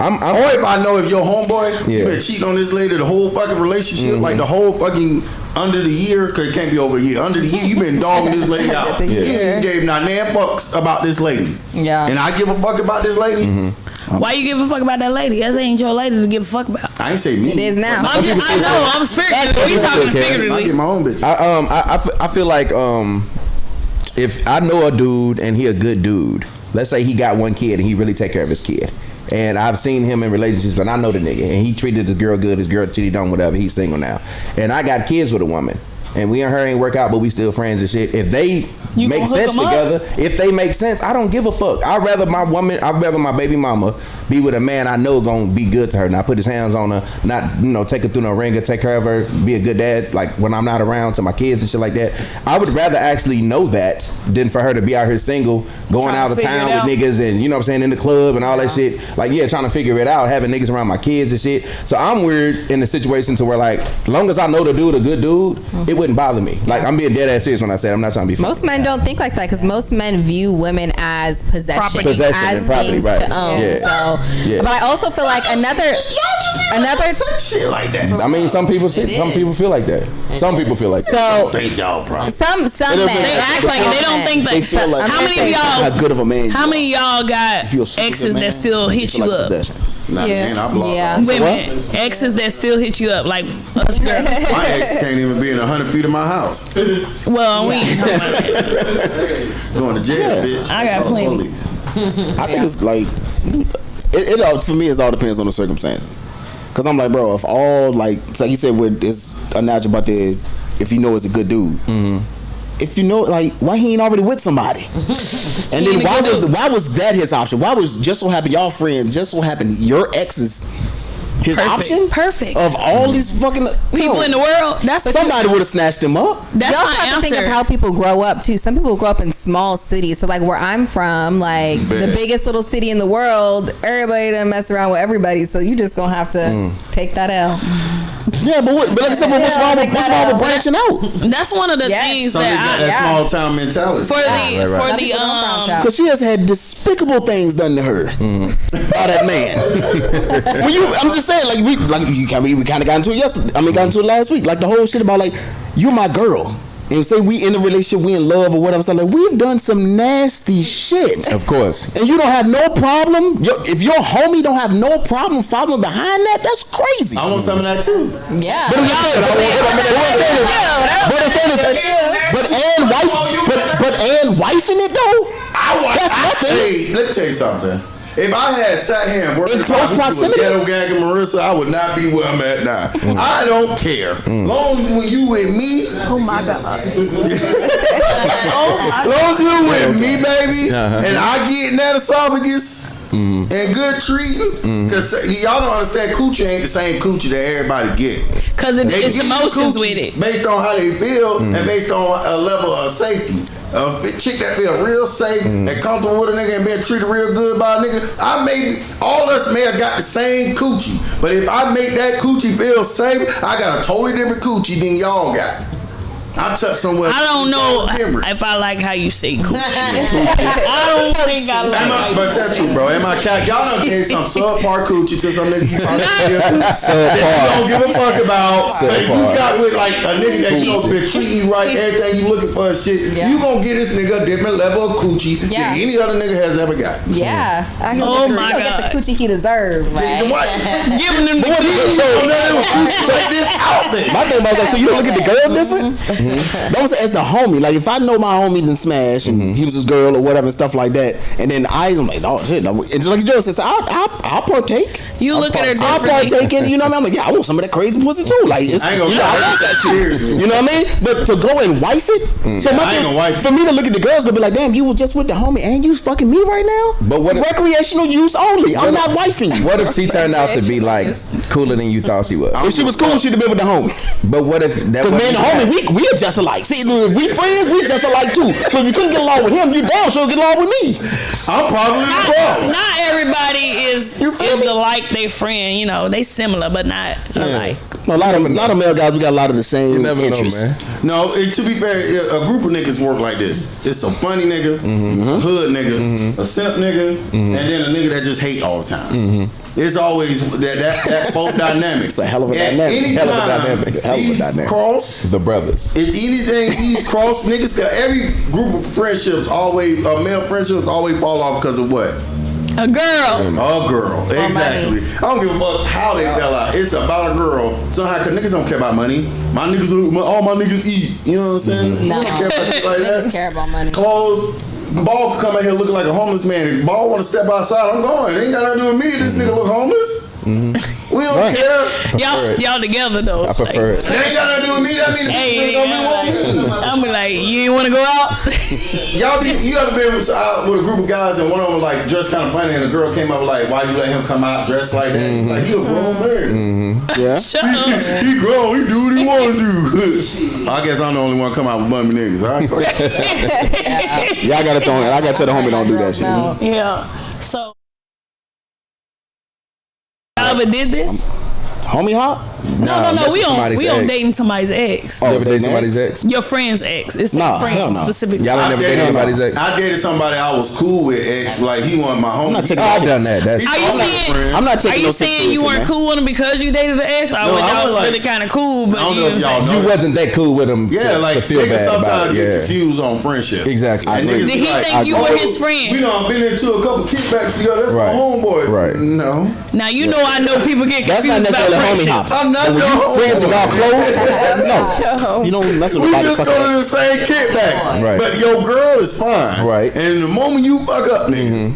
Or if I know if your homeboy you been cheating on this lady the whole fucking relationship, like the whole fucking under the year, cause it can't be over a year. Under the year, you been dogging this lady out. You gave not nan fucks about this lady.
Yeah.
And I give a fuck about this lady.
Why you give a fuck about that lady? That ain't your lady to give a fuck about.
I ain't say me.
It is now.
I know. I'm figuratively. We talking
I
figuratively.
get my own bitch.
I feel like if I know a dude and he a good dude, let's say he got one kid and he really take care of his kid, and I've seen him in relationships, but I know the nigga and he treated his girl good, his girl cheated on whatever, he's single now, and I got kids with a woman and we and her ain't work out, but we still friends and shit. If they
You
make
gonna hook
sense
'em up?
together, if they make sense, I don't give a fuck. I'd rather my baby mama be with a man I know gonna be good to her, not put his hands on her, not take her through no ringer, take care of her, be a good dad like when I'm not around to my kids and shit like that. I would rather actually know that than for her to be out here single, going
Trying
out
to
of
figure
town
it
with
out.
niggas and you know what I'm saying, in the club and all that shit. Like trying to figure it out, having niggas around my kids and shit. So I'm weird in the situation to where like, as long as I know the dude a good dude, it wouldn't bother me. Like I'm being dead ass serious when I say it. I'm not trying to be
Most men don't think like that because most men view women as possession,
Possession
as
and property,
things
right.
to own.
Yeah.
So,
Yeah.
but I also feel like another
shit like that.
I mean, some people feel like that. Some people feel like that.
so
Thank y'all, bro.
some men
They act like they don't think
They
that.
feel like
How many of
how
y'all?
good of a man.
How many of y'all got
If you're a super
exes
good man,
that still
you
hit
feel
you
like
up?
possession.
Nah, man, I block.
Yeah.
Women, exes that still hit you up, like us girls.
My ex can't even be in 100 feet of my house.
Well, we ain't talking about that.
Going to jail, bitch.
I got
Fuck
plenty.
police.
I think it's like it all for me. It all depends on the circumstances. Cause I'm like, bro, if all like you said, it's unnatural about the if you know it's a good dude. If you know, like, why he ain't already with somebody? And then why was that his option? Why was just so happen y'all friends? Just so happen your ex is his option?
Perfect.
Of all these fucking
people in the world. That's
somebody would have snatched him up.
That's
you also
my
have
answer.
to think of how people grow up too. Some people grow up in small cities. So like where I'm from, like the biggest little city in the world, everybody doesn't mess around with everybody. So you just gonna have to take that L.
Yeah, but like I said, what's wrong with branching out?
That's one of the things
that small town mentality.
Because she has had despicable things done to her by that man. I'm just saying, like we kind of got into it yesterday. I mean, got into it last week. Like the whole shit about like you're my girl. And say we in a relationship, we in love or whatever stuff. Like we've done some nasty shit.
Of course.
And you don't have no problem. If your homie don't have no problem following behind that, that's crazy.
I want some of that too.
Yeah.
But and wifing it though. That's nothing.
Hey, let me tell you something. If I had sat here and worked
in close proximity,
Ghetto Gag and Marissa, I would not be where I'm at now. I don't care. Long as when you with me.
Oh my God.
Long as you with me, baby, and I get in that esophagus and good treating, because y'all don't understand, coochie ain't the same coochie that everybody get.
Because it's emotions with it.
Based on how they feel and based on a level of safety. A chick that feel real safe and comfortable with a nigga and being treated real good by a nigga, all us may have got the same coochie, but if I make that coochie feel safe, I got a totally different coochie than y'all got. I touch somewhere.
I don't know if I like how you say coochie. I don't think I like.
But that's true, bro. Am I cat? Y'all done gave some subpar coochie to some nigga you probably don't give a fuck about. But if you got with like a nigga that you supposed to be treating you right, everything you looking for and shit, you gonna get this nigga a different level of coochie than any other nigga has ever got.
Yeah.
Oh my God.
Get the coochie he deserves. Right?
Giving him the
my thing about that, so you don't look at the girl different? Don't say as the homie. Like if I know my homie didn't smash and he was his girl or whatever and stuff like that, and then I'm like, oh shit, no. And just like Joe says, I'll partake.
You look at her differently.
I'll partake in. You know what I mean? I'm like, yeah, I want some of that crazy pussy too. Like, it's,
I ain't gonna
I want that shit. You know what I mean? But to go and wife it, so my thing, for me to look at the girls, gonna be like, damn, you was just with the homie and you fucking me right now.
But what if,
recreational use only? I'm not wifing you.
What if she turned out to be like cooler than you thought she was?
If she was cool, she'd have been with the homies.
But what if that?
Because me and the homie, we are just alike. See, if we friends, we just alike too. So if you couldn't get along with him, you damn sure get along with me. I'm probably the problem.
Not everybody is alike their friend. You know, they similar but not alike.
No, a lot of male guys, we got a lot of the same interests.
Know, man.
No, to be fair, a group of niggas work like this. It's a funny nigga, hood nigga, a simp nigga, and then a nigga that just hate all the time. It's always that both dynamics.
It's a hell of a dynamic.
Cross
the brothers.
It's anything these cross niggas. Cause every group of friendships male friendships always fall off because of what?
A girl.
A girl. Exactly. I don't give a fuck how they fell out. It's about a girl. Somehow, cause niggas don't care about money. All my niggas eat. You know what I'm saying?
No.
They don't care about shit like that.
Niggas care about money.
Clothes. Ball can come out here looking like a homeless man. Ball want to step outside. I'm going. It ain't got nothing to do with me. This nigga look homeless. We don't care.
Y'all together though.
I prefer it.
That ain't got nothing to do with me. That mean this nigga don't be with me.
I'm be like, you ain't want to go out?
You ever been with a group of guys and one of them was like dressed kind of funny and the girl came up like, why you let him come out dressed like that? Like he a grown man.
Yeah.
Shut up.
He grown. He do what he want to do. I guess I'm the only one come out with bummy niggas. All right.
Yeah, I gotta tell the homie don't do that shit.
No.
Yeah. So. Y'all ever did this?
Homie hop?
No. We don't dating somebody's ex.
You ever dated somebody's ex?
Your friend's ex. It's
Nah,
friends
hell no.
specifically.
Y'all ain't never dated somebody's ex?
I dated somebody I was cool with ex. Like he wasn't my homie.
I've done that.
Are you saying you weren't cool with him because you dated an ex? Or was y'all really kind of cool? But
I don't know if y'all know.
You wasn't that cool with him.
Yeah, like
to feel
niggas
bad about
sometimes
it.
get confused on friendship.
Exactly.
And
Did he think you were his friend?
We done been into a couple kickbacks together. That's my homeboy.
Right.
No.
Now you know I know people get
That's
confused
not
about
necessarily homie
friendship.
hops.
I not
But when
your
you
homeboy.
friends and y'all close, no, you don't mess with
We
nobody.
just go to the same kickbacks.
Right.
But your girl is fine.
Right.
And the moment you fuck up, nigga,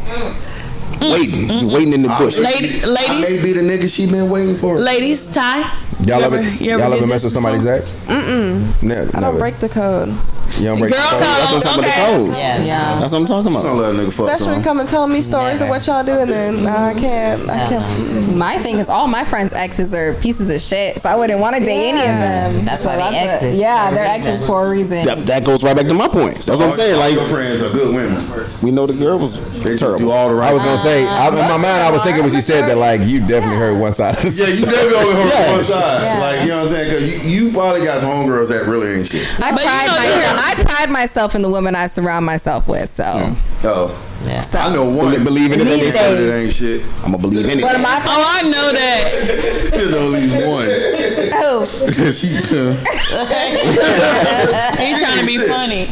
waiting, you waiting in the bush.
I may be the nigga she been waiting for.
Ladies, Ty.
Y'all ever
did
mess with
this
somebody's
before?
ex? Never.
I don't break the code.
You don't break
Girl,
the
so,
code?
That's what I'm talking about. The code.
Yeah.
That's what I'm talking
Don't
about.
let a nigga fuck
Especially
some.
come and tell me stories of what y'all do, and then I can't.
My thing is, all my friends' exes are pieces of shit, so I wouldn't want to date any of them.
That's
so
why they exes.
Yeah,
For a
they're
reason.
exes for a reason.
That goes right back to my point. That's what I'm saying.
All your
Like,
friends are good women.
we know the girl was
They
terrible.
do all the right.
I was gonna say, in my mind, I was thinking when she said that, like, you definitely heard one side of the
Yeah, you definitely only heard
Yeah.
one side.
Yeah.
Like, you know what I'm saying? Because you probably got some homegirls that really ain't shit.
I pride myself in the women I surround myself with. So,
Oh.
Yeah.
so.
I know one.
Believe in it,
They
they
said
say.
it ain't shit.
I'm gonna believe anything.
One of my
Oh, I know that.
There's only one.
oh,
She's
He trying to be funny.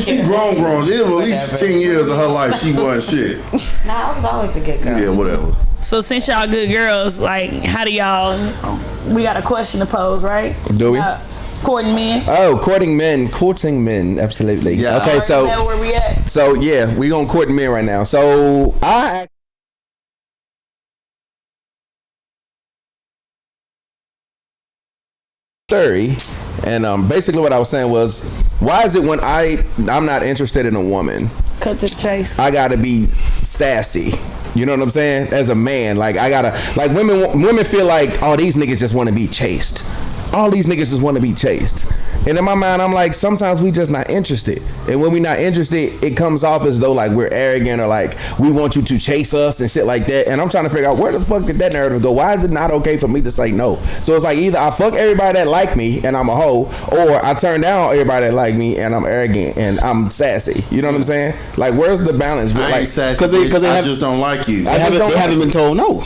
she grown. It was at least 10 years of her life she wasn't shit.
Nah, I was always a good girl.
Yeah, whatever.
So since y'all good girls, like, how do y'all? We got a question to pose, right?
Do we?
Courting men.
Oh, courting men, absolutely.
Yeah.
Okay,
Is that where we at?
so yeah, we gonna court men right now. So I 30, and basically what I was saying was, why is it when I'm not interested in a woman,
Cut to the chase.
I gotta be sassy? You know what I'm saying? As a man, like I gotta, like women feel like, oh, these niggas just want to be chased. All these niggas just want to be chased. And in my mind, I'm like, sometimes we just not interested. And when we not interested, it comes off as though like we're arrogant or like we want you to chase us and shit like that. And I'm trying to figure out where the fuck did that narrative go? Why is it not okay for me to say no? So it's like either I fuck everybody that like me and I'm a hoe, or I turn down everybody that like me and I'm arrogant and I'm sassy. You know what I'm saying? Like, where's the balance?
I
Like,
ain't sassy,
cause they
I
have-
just don't like you.
They haven't been told no.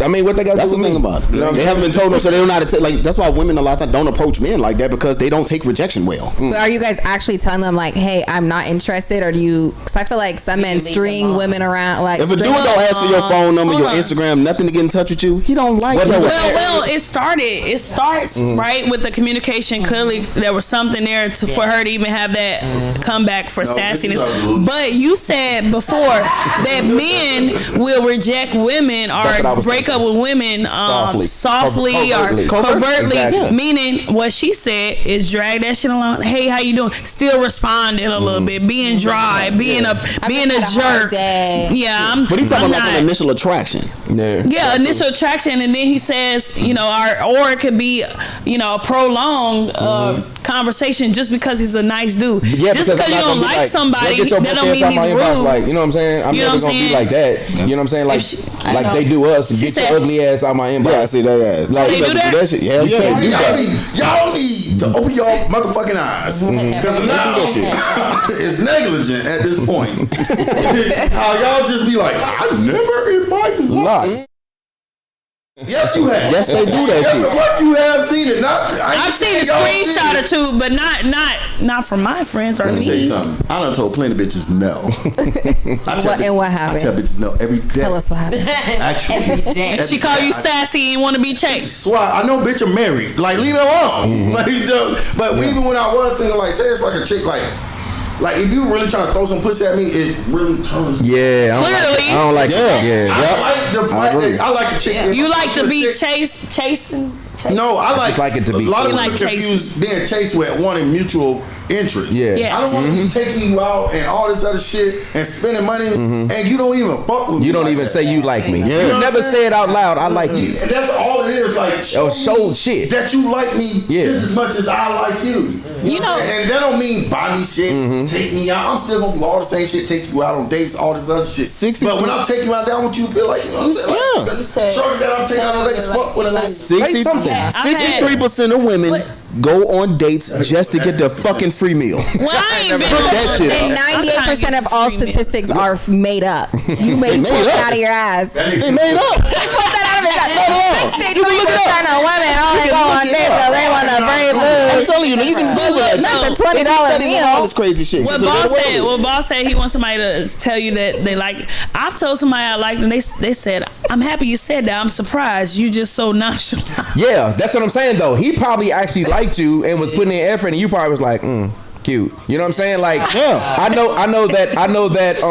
I mean, what they got to
That's
do
the
with
thing
me?
about it.
You know what
They
I'm
haven't been told no, so they don't know how to take. Like, that's why women a lot of times don't approach men like that, because they don't take rejection well.
But are you guys actually telling them like, hey, I'm not interested, or do you? Because I feel like some men
leave them
string
alone.
women around. Like,
If a dude
string
don't ask for your phone number, your
Hold on.
Instagram, nothing to get in touch with you, he don't like you.
Well, it starts right with the communication. Clearly, there was something there for her to even have that comeback for
No, this is
sassiness.
a-
But you said before that men will reject women
That's what I
or
was
break up
thinking.
with women softly
Covertly.
or covertly.
Exactly.
Meaning, what she said is drag that shit along. Hey, how you doing? Still responding a little bit, being dry, being a
hard
jerk.
day.
Yeah,
But he's talking
I'm
about like
not.
an initial attraction.
Yeah, initial attraction, and then he says, you know, or it could be, you know, a prolonged conversation just because he's a nice dude.
Yeah,
just
because
because you don't like somebody,
get your
that don't
book
mean
ass
he's
out my inbox,
rude.
like, you know what I'm saying? I'm
You know
never
what I'm
gonna be
saying?
like that. You know what I'm saying? Like,
I
like
know.
they do us.
She
Get
said-
your ugly ass out my inbox.
Yeah, I see that.
Like,
They
you
do
better
that?
shit. Hell yeah.
can't do
Y'all need to open your motherfucking eyes, because now it's negligent at this point. How y'all just be like, I never invite you.
Lot.
Yes, you have.
Yes, they do that shit.
What you have seen it?
I've seen a screenshot or two, but not from my friends or
Let me tell you
me.
something. I done told plenty of bitches no.
What happened?
I tell bitches no every day.
Tell us what happened.
Actually,
She call you sassy and want to be chased.
Swear, I know bitch are married. Like, leave me alone. Like, but even when I was single, like, say it's like a chick, like if you really trying to throw some pussy at me, it really turns.
Yeah,
Clearly.
I don't like that. Yeah,
I like the chick.
You like to be chasing?
No, I like
it to be
a lot of
You
people
like
confuse being chased with wanting mutual interest.
Yeah.
Yeah.
I don't want to be taking you out and all this other shit and spending money and you don't even fuck with me.
You don't
like
even
that.
say you like me.
Yeah.
You
You know what
never
I'm saying?
say it out loud. I like you.
Yeah, that's all it is. Like,
show
me
shit.
that you like me
Yeah.
just as much as I like you.
You know-
and that don't mean buy me shit, take me out. I'm still gonna do all the same shit, take you out on dates, all this other shit.
60
But when I'm taking you out down with you, feel like, you know what I'm saying?
Yeah.
Like,
You said-
shorty that I'm taking out on dates, fuck with a nice.
63% of women go on dates just to get the fucking free meal.
Well, I ain't been
Fuck
on
that shit
And
up.
98% of all statistics are made up. You made
made
pull
up.
out of your ass.
They made up.
Pull that out of his ass.
You can look it up.
63% of women only go on dates because they want to bring
I'm
food.
telling you know you can Google that.
Not the $20
all
meal.
this crazy shit.
What boss said he wants somebody to tell you that they like. I've told somebody I like them. They said, "I'm happy you said that. I'm surprised. You just so nonchalant."
Yeah, that's what I'm saying though. He probably actually liked you and was putting in effort, and you probably was like, cute. You know what I'm saying? Like, I know that.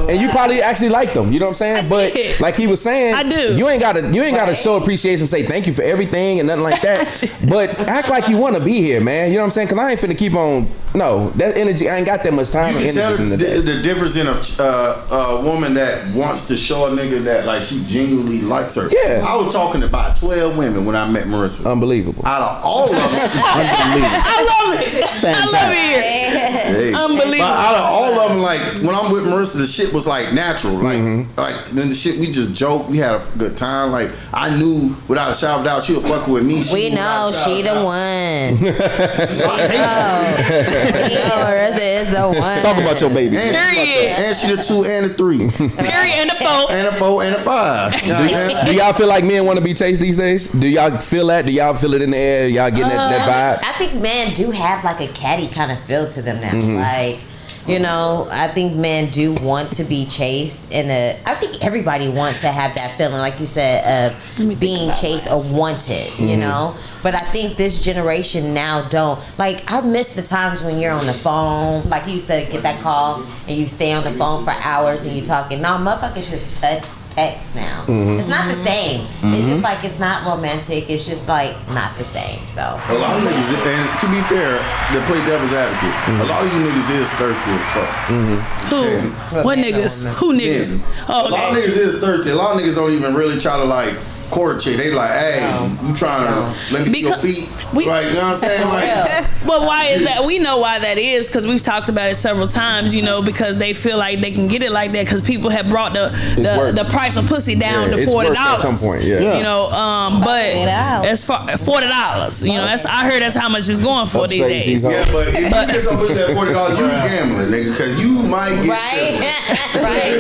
And you probably actually liked them. You know what I'm saying? But like he was saying,
I do.
You ain't gotta show appreciation, say thank you for everything and nothing like that. But act like you want to be here, man. You know what I'm saying? Because I ain't finna keep on. No, that energy. I ain't got that much time.
You can tell
and
the difference in a woman that wants to show a nigga that like she genuinely likes her.
Yeah.
I was talking to about 12 women when I met Marissa.
Unbelievable.
Out of all of them,
I love it. I love it here.
Hey.
Unbelievable.
But out of all of them, like when I'm with Marissa, the shit was like natural. Like then the shit we just joked. We had a good time. Like I knew without a shadow of doubt she was fucking with me.
We know she the one. We know Marissa is the one.
Talk about your baby.
And she the 2 and the 3.
Period. And the 4.
And the 4 and the 5. You know what I'm saying?
Do y'all feel like men want to be chased these days? Do y'all feel that? Do y'all feel it in the air? Y'all getting that vibe?
I think men do have like a catty kind of feel to them now. Like, you know, I think men do want to be chased, and I think everybody wants to have that feeling, like you said, of being chased or wanted. You know, but I think this generation now don't. Like, I miss the times when you're on the phone, like you used to get that call and you stay on the phone for hours and you talking. No, motherfuckers just text now. It's not the same. It's just like it's not romantic. It's just like not the same. So
a lot of niggas, and to be fair, to play devil's advocate, a lot of you niggas is thirsty as fuck.
Who? What niggas? Who niggas? Oh,
a lot of niggas is thirsty. A lot of niggas don't even really try to like court a chick. They like, hey, you trying to let me see your feet? Right, you know what I'm saying? Like,
but why is that? We know why that is, because we've talked about it several times, you know, because they feel like they can get it like that because people have brought the price of pussy down to $40
at some point. You
know, but as far $40, you know, that's I heard that's how much it's going for these days.
Yeah, but if you get something with that $40, you gambling, nigga, because you might get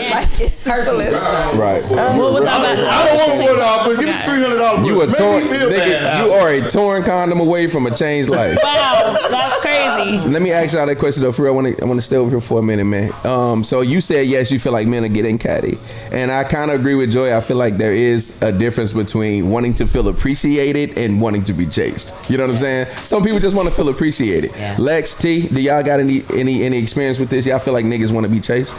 like it's surplus.
Right.
I don't want $40, but give me $300.
You a torn nigga. You are a torn condom away from a changed life.
Wow, that's crazy.
Let me ask y'all that question though. For real, I want to stay over here for a minute, man. So you said yes, you feel like men are getting catty, and I kind of agree with Joy. I feel like there is a difference between wanting to feel appreciated and wanting to be chased. You know what I'm saying? Some people just want to feel appreciated. Yeah. Lex, T, do y'all got any experience with this? Y'all feel like niggas want to be chased?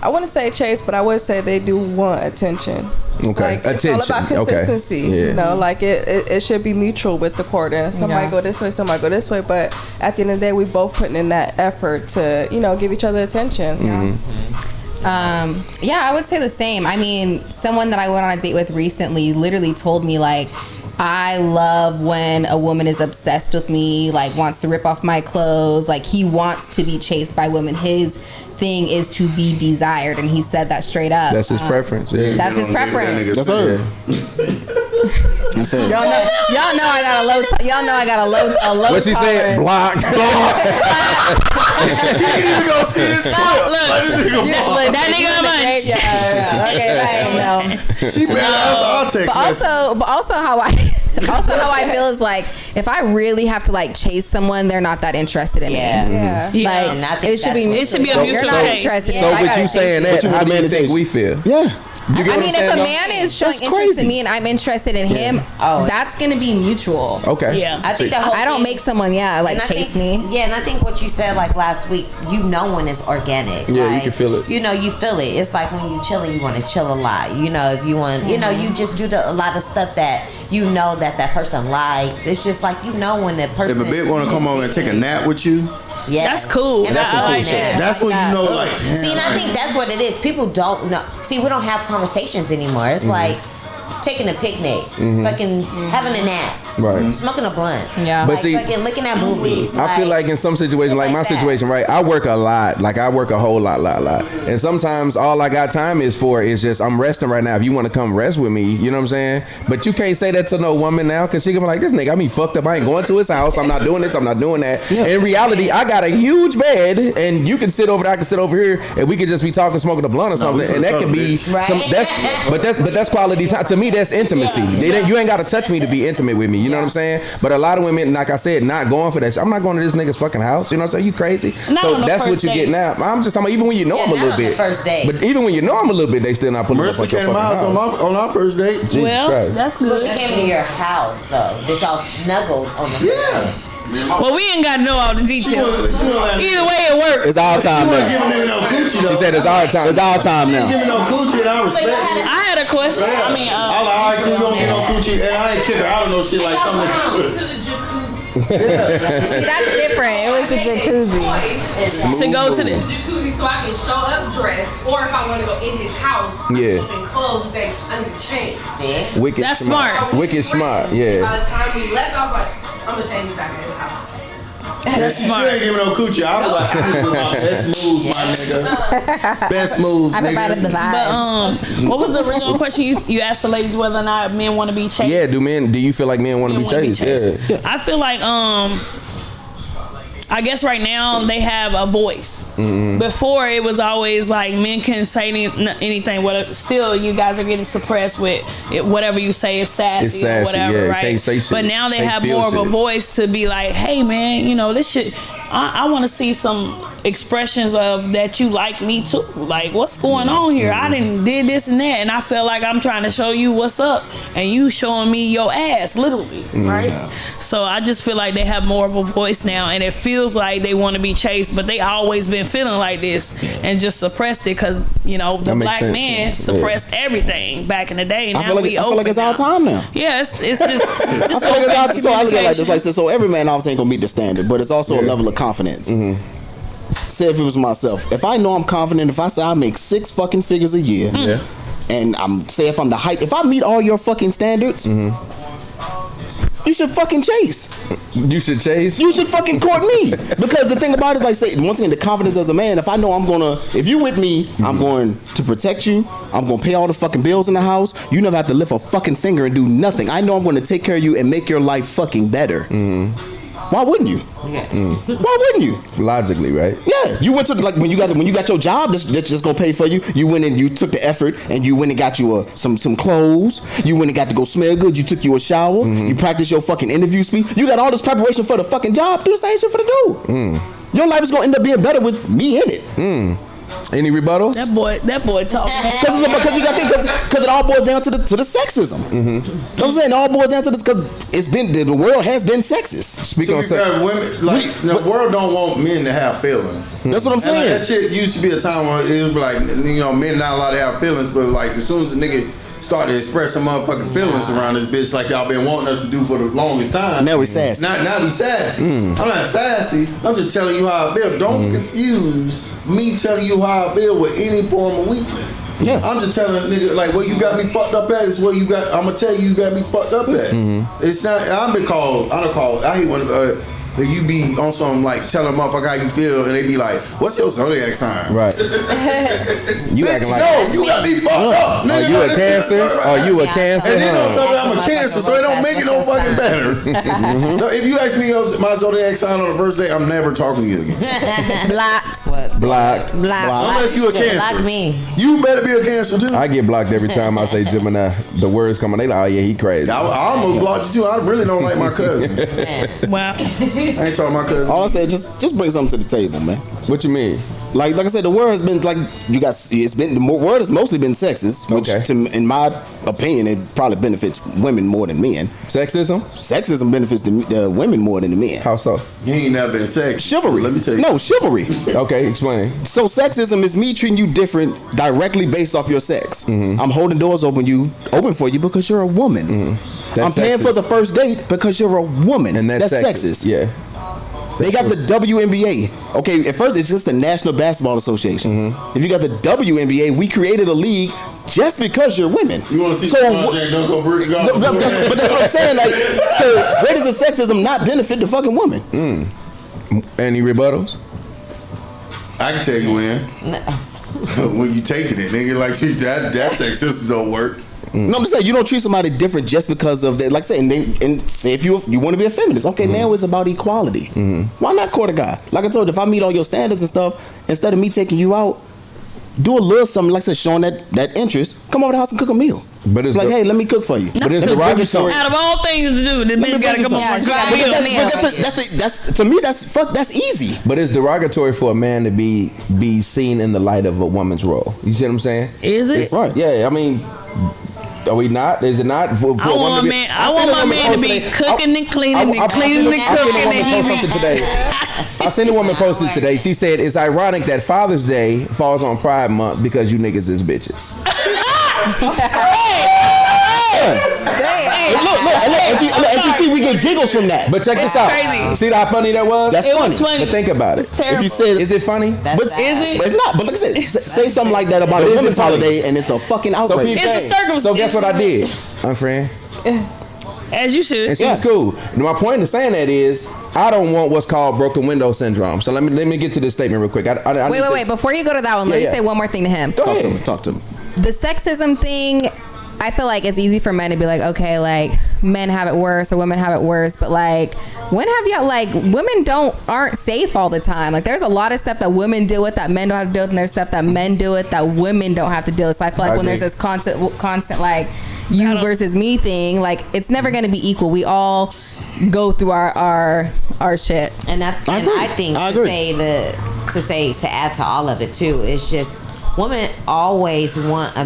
I wouldn't say chase, but I would say they do want attention.
Okay,
like, attention. It's all about consistency. Okay. Yeah. You know, like it should be mutual with the courting. Somebody go this way, somebody go this way, but at the end of the day, we both putting in that effort to, you know, give each other attention.
Yeah, I would say the same. I mean, someone that I went on a date with recently literally told me, like, I love when a woman is obsessed with me, like wants to rip off my clothes, like he wants to be chased by women. His thing is to be desired, and he said that straight up.
That's his preference. Yeah.
That's his preference.
That's hers.
Y'all know I got a low. Y'all know I got a low.
What she said? Blocked.
You didn't even go see this clip.
Look, that nigga a bunch.
Okay,
she I'll text.
But also how I feel is like if I really have to like chase someone, they're not that interested in me. Like it should be a mutual. You're not interested.
So with you saying that, how do you think we feel?
Yeah.
I mean, if a man is showing interest in me and I'm interested in him, that's going to be mutual.
Okay.
Yeah.
I think the whole
I don't make someone, like, chase me.
Yeah, and I think what you said, like, last week, you know when it's organic.
Yeah,
like,
you can feel it.
You know, you feel it. It's like when you chilling, you want to chill a lot. You know, if you want, you know, you just do a lot of stuff that you know that person likes. It's just like, you know when that person...
If a bitch want to come over and take a nap with you...
Yeah,
that's cool.
And
I like that.
That's when you know, like.
See, and I think that's what it is. People don't know. See, we don't have conversations anymore. It's like taking a picnic, fucking having a nap, smoking a blunt,
but
like
see,
fucking looking at movies.
I feel like in some situations, like my situation, right? I work a lot. Like I work a whole lot. And sometimes all I got time is just I'm resting right now. If you want to come rest with me, you know what I'm saying? But you can't say that to no woman now because she can be like, this nigga, I mean, fucked up. I ain't going to his house. I'm not doing this. I'm not doing that. Yeah. In reality, I got a huge bed, and you can sit over there. I can sit over here, and we could just be talking, smoking a blunt or something, and that can be some. But that's quality time to me. that's intimacy. You ain't got to touch me to be intimate with me. You know what I'm saying? But a lot of women, like I said, not going for that shit. I'm not going to this nigga's fucking house. You know what I'm saying? You crazy? So that's what you get now. I'm just talking about even when you know him a little bit.
First date.
But even when you know him a little bit, they still not pulling up
Marissa
at your
came to
fucking
my
house.
house on our first date.
Jesus Christ.
That's good.
Well, she came to your house though. Did y'all snuggle on the first date?
Well, we ain't got to know all the details. Either way, it works.
It's our time now.
He said it's our time.
It's our time now.
Giving no coochie, and I respect it.
I had a question. I mean,
I was like, all right, cool, you don't get no coochie, and I ain't kick her. I don't know shit like something.
See, that's different. It was the jacuzzi.
to go to the.
Jacuzzi so I can show up dressed, or if I want to go in his house,
Yeah.
I can clothes and say I need to change.
See?
Wicked
That's smart.
Wicked smart. Yeah.
By the time we left, I was like, I'm gonna change back at his house.
That's
She
smart.
still ain't giving no coochie. I was like, I was my best moves, my nigga. Best moves,
I provided the
nigga.
vibes.
But what was the original question? You asked the ladies whether or not men want to be chased.
Yeah. Do you feel like men want to be
Men wanna
chased? Yeah.
I feel like I guess right now they have a voice.
Mm-hmm.
Before it was always like men couldn't say anything. Still, you guys are getting suppressed with it, whatever you say is sassy,
It's sassy,
or whatever,
yeah.
right?
Can't say shit.
But now they
Can't
have
feel
more of a
shit.
voice to be like, hey man, you know this shit. I want to see some expressions of that you like me too. Like what's going on here? I didn't did this and that, and I feel like I'm trying to show you what's up, and you showing me your ass, literally, right? So I just feel like they have more of a voice now, and it feels like they want to be chased, but they always been feeling like this and just suppressed it because the
That makes
black
sense.
man
Yeah.
suppressed everything back in the day. Now
I feel like it's
open
our
now.
time now.
Yeah, it's just.
I feel like it's our, so I look at it like this, like so every man obviously ain't gonna meet the standard, but it's also a level of confidence. Say if it was myself, if I know I'm confident, if I say I make 6 fucking figures a year, and if I'm the height, if I meet all your fucking standards, you should fucking chase.
You should chase.
You should fucking court me. Because the thing about it is, like, say, once again, the confidence as a man, if I know if you with me, I'm going to protect you, I'm going to pay all the fucking bills in the house, you never have to lift a fucking finger and do nothing. I know I'm going to take care of you and make your life fucking better. Why wouldn't you? Why wouldn't you?
Logically, right?
Yeah, you went to when you got your job that's just gonna pay for you. You went and you took the effort and you went and got you some clothes. You went and got to go smell good. You took you a shower. You practiced your fucking interview speech. You got all this preparation for the fucking job. Do the same shit for the dude. Your life is gonna end up being better with me in it.
Any rebuttals?
That boy talking.
Because it all boils down to the sexism. You know what I'm saying? It all boils down to this because the world has been sexist.
Speak
To
on
be fair, women, the world don't want men to have feelings.
That's what I'm
And
saying.
that shit used to be a time where it was like, men not allowed to have feelings, but like as soon as a nigga started to express some motherfucking feelings around this bitch like y'all been wanting us to do for the longest time.
Now we sassy.
Now we sassy. I'm not sassy. I'm just telling you how I feel. Don't confuse me telling you how I feel with any form of weakness.
Yeah.
I'm just telling a nigga like where you got me fucked up at is where you got. I'm gonna tell you got me fucked up at. It's not. I hate when you be on some like telling motherfucker how you feel and they be like, "What's your zodiac sign?"
Right. You
Bitch,
acting like
no, you got me fucked up.
Are you a Cancer? Are you a Cancer?
And then don't tell me
Huh?
I'm a Cancer, so it don't make it no fucking better. No, if you ask me my zodiac sign on the first day, I'm never talking to you again.
Blocked.
What?
Blocked.
Unless you a
Block
Cancer.
me.
You better be a Cancer too.
I get blocked every time I say Gemini. The words come on. They like, oh yeah, he crazy.
I almost blocked you too. I really don't like my cousin.
Wow.
I ain't talking my cousin.
All I said, just bring something to the table, man.
What you mean?
Like I said, the world has been the world has mostly been sexist, which in my opinion, it probably benefits women more than men.
Sexism?
Sexism benefits the women more than the men.
How so?
You ain't never been sex.
Chivalry.
Let me tell you.
No, chivalry.
Okay, explain.
So sexism is me treating you different directly based off your sex. I'm holding doors open for you because you're a woman. I'm paying for the first date because you're a woman.
And that's
sexist.
Yeah.
They got the WNBA. Okay, at first it's just the National Basketball Association. If you got the WNBA, we created a league just because you're women.
You want to see don't go
but that's what I'm saying. Like, so where does the sexism not benefit the fucking woman?
Any rebuttals?
I can tell you when you taking it, nigga, like that sexism don't work.
No, I'm just saying you don't treat somebody different just because of that. Like say, and say if you want to be a feminist, okay, now it's about equality. Why not court a guy? Like I told you, if I meet all your standards and stuff, instead of me taking you out, do a little something like I said, showing that interest. Come over to the house and cook a meal.
But it's
like, hey, let me cook for you.
But it's derogatory.
Out of all things to do, the bitch gotta come up with
that's easy.
But it's derogatory for a man to be seen in the light of a woman's role. You see what I'm saying?
Is it?
It's, right. Yeah, I mean, are we not? Is it not? I want
my man to be cooking and cleaning and cleaning and cooking.
I seen a woman post this today. She said it's ironic that Father's Day falls on Pride Month because you niggas is bitches.
Look, you see, we get giggles from that.
But check this out.
Crazy.
See how funny that was?
That's funny.
But think about it.
It's terrible.
If you said,
is it funny?
But is it? It's not. But like I said, say something like that about a women's holiday, and it's a fucking outrage.
It's a circumstance.
So guess what I did, my friend?
As you should.
And she's cool. My point in saying that is, I don't want what's called broken window syndrome. So let me get to this statement real quick.
Wait. Before you go to that one, let me say one more thing to him.
Talk to him.
The sexism thing, I feel like it's easy for men to be like, okay, like men have it worse or women have it worse, but like when have y'all, like women aren't safe all the time. Like there's a lot of stuff that women deal with that men don't have to deal with, and there's stuff that men deal with that women don't have to deal with. So I feel like when there's this constant like you versus me thing, like it's never going to be equal. We all go through our shit.
And I think to add to all of it too, it's just women always want a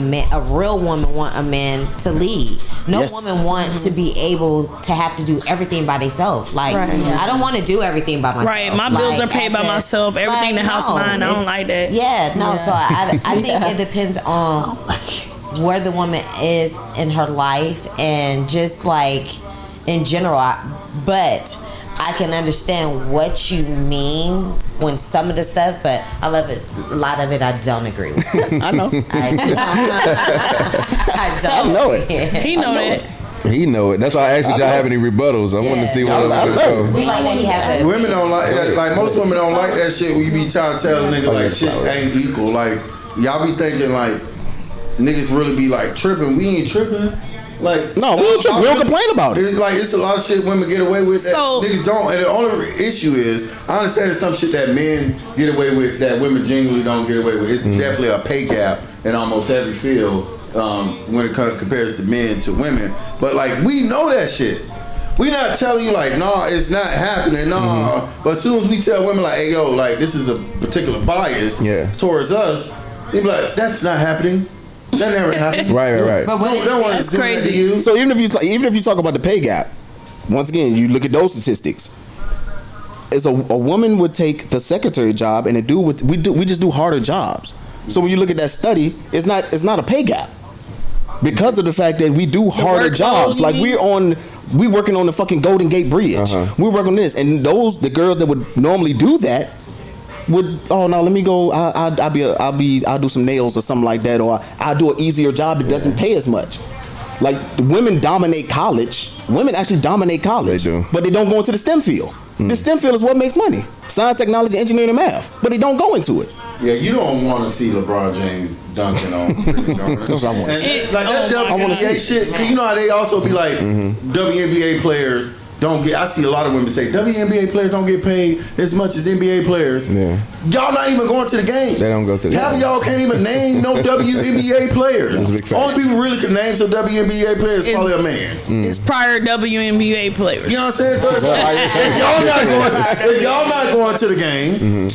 real woman want a man to lead. No woman want to be able to have to do everything by themselves. Like I don't want to do everything by myself.
Right, my bills are paid by myself. Everything in the house mine. I don't like that.
So I think it depends on where the woman is in her life and just like in general. But I can understand what you mean when some of the stuff, but I love it. A lot of it I don't agree with.
I know.
I
know it.
He know it.
He know it. That's why I asked you, y'all have any rebuttals. I want to see what
women don't like that. Like most women don't like that shit when you be trying to tell a nigga like shit ain't equal. Like y'all be thinking like niggas really be like tripping. We ain't tripping. Like
no, we don't complain about it.
It's like it's a lot of shit women get away with that niggas don't. And the only issue is I understand there's some shit that men get away with that women genuinely don't get away with. It's definitely a pay gap in almost every field when it compares to men to women. But like we know that shit. We not telling you like nah, it's not happening, nah. But as soon as we tell women like, hey yo, like this is a particular bias towards us, they be like, that's not happening. That never happened.
Right.
But that's crazy.
So even if you talk about the pay gap, once again, you look at those statistics. Is a woman would take the secretary job and we just do harder jobs. So when you look at that study, it's not a pay gap because of the fact that we do harder jobs. Like we working on the fucking Golden Gate Bridge. We work on this, and the girls that would normally do that let me go. I'll do some nails or something like that, or I'll do an easier job that doesn't pay as much. Like the women dominate college. Women actually dominate college.
They do,
but they don't go into the STEM field. The STEM field is what makes money: science, technology, engineering, and math. But they don't go into it.
Yeah, you don't want to see LeBron James dunking on.
That's what I want.
It's like that WNBA shit. Cause you know how they also be like WNBA players. I see a lot of women say WNBA players don't get paid as much as NBA players. Yeah. Y'all not even going to the game.
They don't go to the game.
Half of y'all can't even name no WNBA players. Only people really can name some WNBA players is probably a man.
It's prior WNBA players.
You know what I'm saying? So it's like, if y'all not going to the game,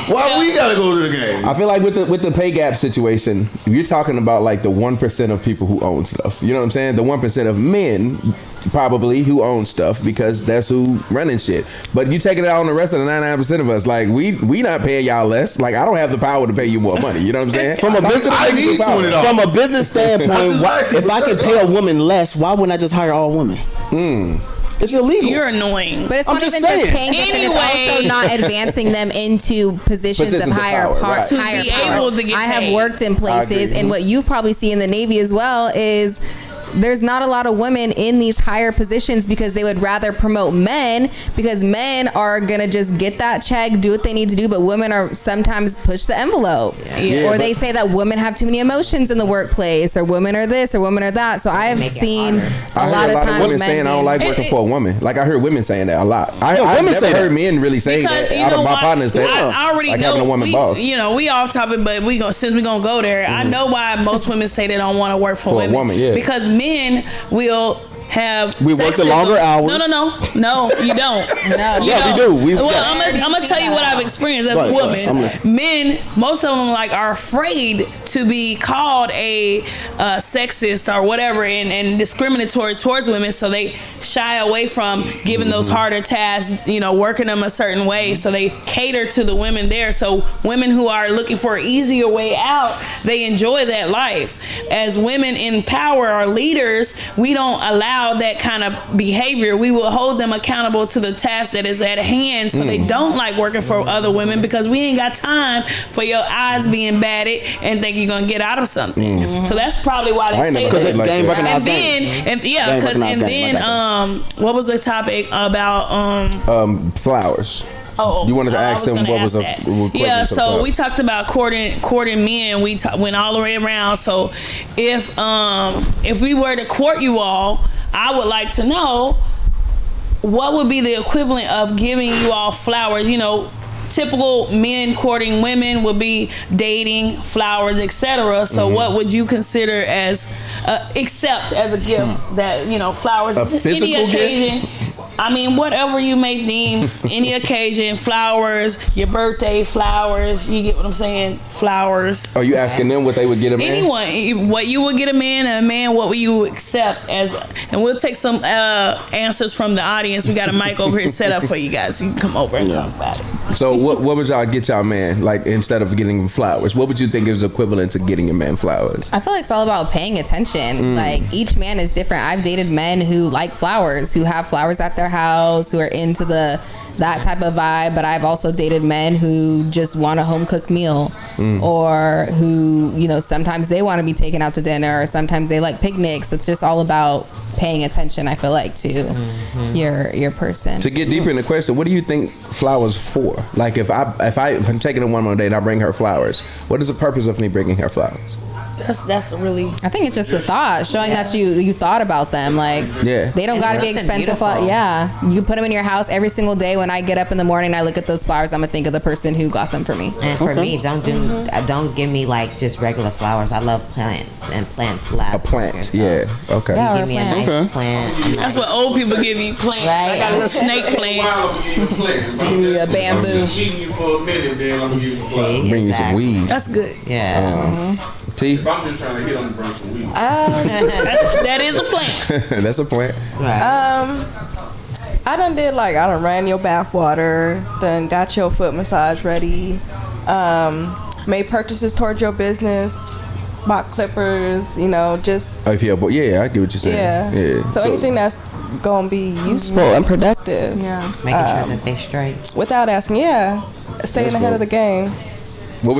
why we gotta go to the game?
I feel like with the pay gap situation, you're talking about like the 1% of people who own stuff. You know what I'm saying? The 1% of men probably who own stuff because that's who running shit. But you taking it out on the rest of the 99% of us. Like we not paying y'all less. Like I don't have the power to pay you more money. You know what I'm saying?
From a business standpoint, if I can pay a woman less, why wouldn't I just hire all women? It's illegal.
You're annoying.
But it's not even just paying them, it's also not advancing them into positions of higher power.
I have
worked in places, and what you probably see in the Navy as well is there's not a lot of women in these higher positions because they would rather promote men, because men are gonna just get that check, do what they need to do, but women are sometimes push the envelope. Or they say that women have too many emotions in the workplace, or women are this or women are that. So I've seen a lot of times
women saying I don't like working for a woman. Like I heard women saying that a lot. I've never heard men really say that out of my partners.
I already
like
know
having a woman boss.
You know, we off topic, but since we're gonna go there, I know why most women say they don't want to work for women.
A woman, yeah.
Because men will have
we work the longer hours.
No, you don't.
We do.
I'm gonna tell you what I've experienced as a woman. Men, most of them are afraid to be called a sexist or whatever and discriminatory towards women, so they shy away from giving those harder tasks, working them a certain way, so they cater to the women there. So women who are looking for an easier way out, they enjoy that life. As women in power or leaders, we don't allow that kind of behavior. We will hold them accountable to the task that is at hand, so they don't like working for other women, because we ain't got time for your eyes being batted and think you're gonna get out of something. So that's probably why they say that. What was the topic about?
Flowers. You wanted to ask them what was the question?
Yeah, so we talked about courting men. We went all the way around. So if we were to court you all, I would like to know what would be the equivalent of giving you all flowers. Typical men courting women would be dating, flowers, etc. So what would you consider as accept as a gift? That flowers,
a physical
occasion
gift?
I mean, whatever you may deem, any occasion, flowers, your birthday, flowers. You get what I'm saying? Flowers.
Are you asking them what they would get a man?
Anyone, what you would get a man, and a man, what would you accept as? And we'll take some answers from the audience. We got a mic over here set up for you guys. So you can come over and talk about it.
So what would y'all get y'all man, like, instead of getting him flowers? What would you think is equivalent to getting a man flowers?
I feel like it's all about paying attention. Like, each man is different. I've dated men who like flowers, who have flowers at their house, who are into that type of vibe, but I've also dated men who just want a home cooked meal, or who sometimes they want to be taken out to dinner, or sometimes they like picnics. It's just all about paying attention, I feel like, to your person.
To get deeper in the question, what do you think flowers for? Like, if I'm taking a woman on a date and I bring her flowers, what is the purpose of me bringing her flowers?
That's really.
I think it's just the thought, showing that you thought about them. Like, they don't got to be expensive flowers. Yeah, you put them in your house every single day. When I get up in the morning, I look at those flowers. I'm gonna think of the person who got them for me.
And for me, don't give me like just regular flowers. I love plants, and plants last.
A plant,
longer, so
okay.
Give me a nice plant.
That's what old people give you, plants.
Right.
I got a little snake plant.
A bamboo.
Bring you some weed.
That's good.
Yeah.
T?
If I'm just trying to hit on the bring some weed.
That is a plant.
That's a plant.
I done ran your bath water, then got your foot massage ready, made purchases towards your business, bought clippers, just.
Oh, I get what you're saying.
Yeah. So anything that's gonna be useful and productive.
Yeah. Making sure that they straight.
Without asking, staying ahead of the game.
What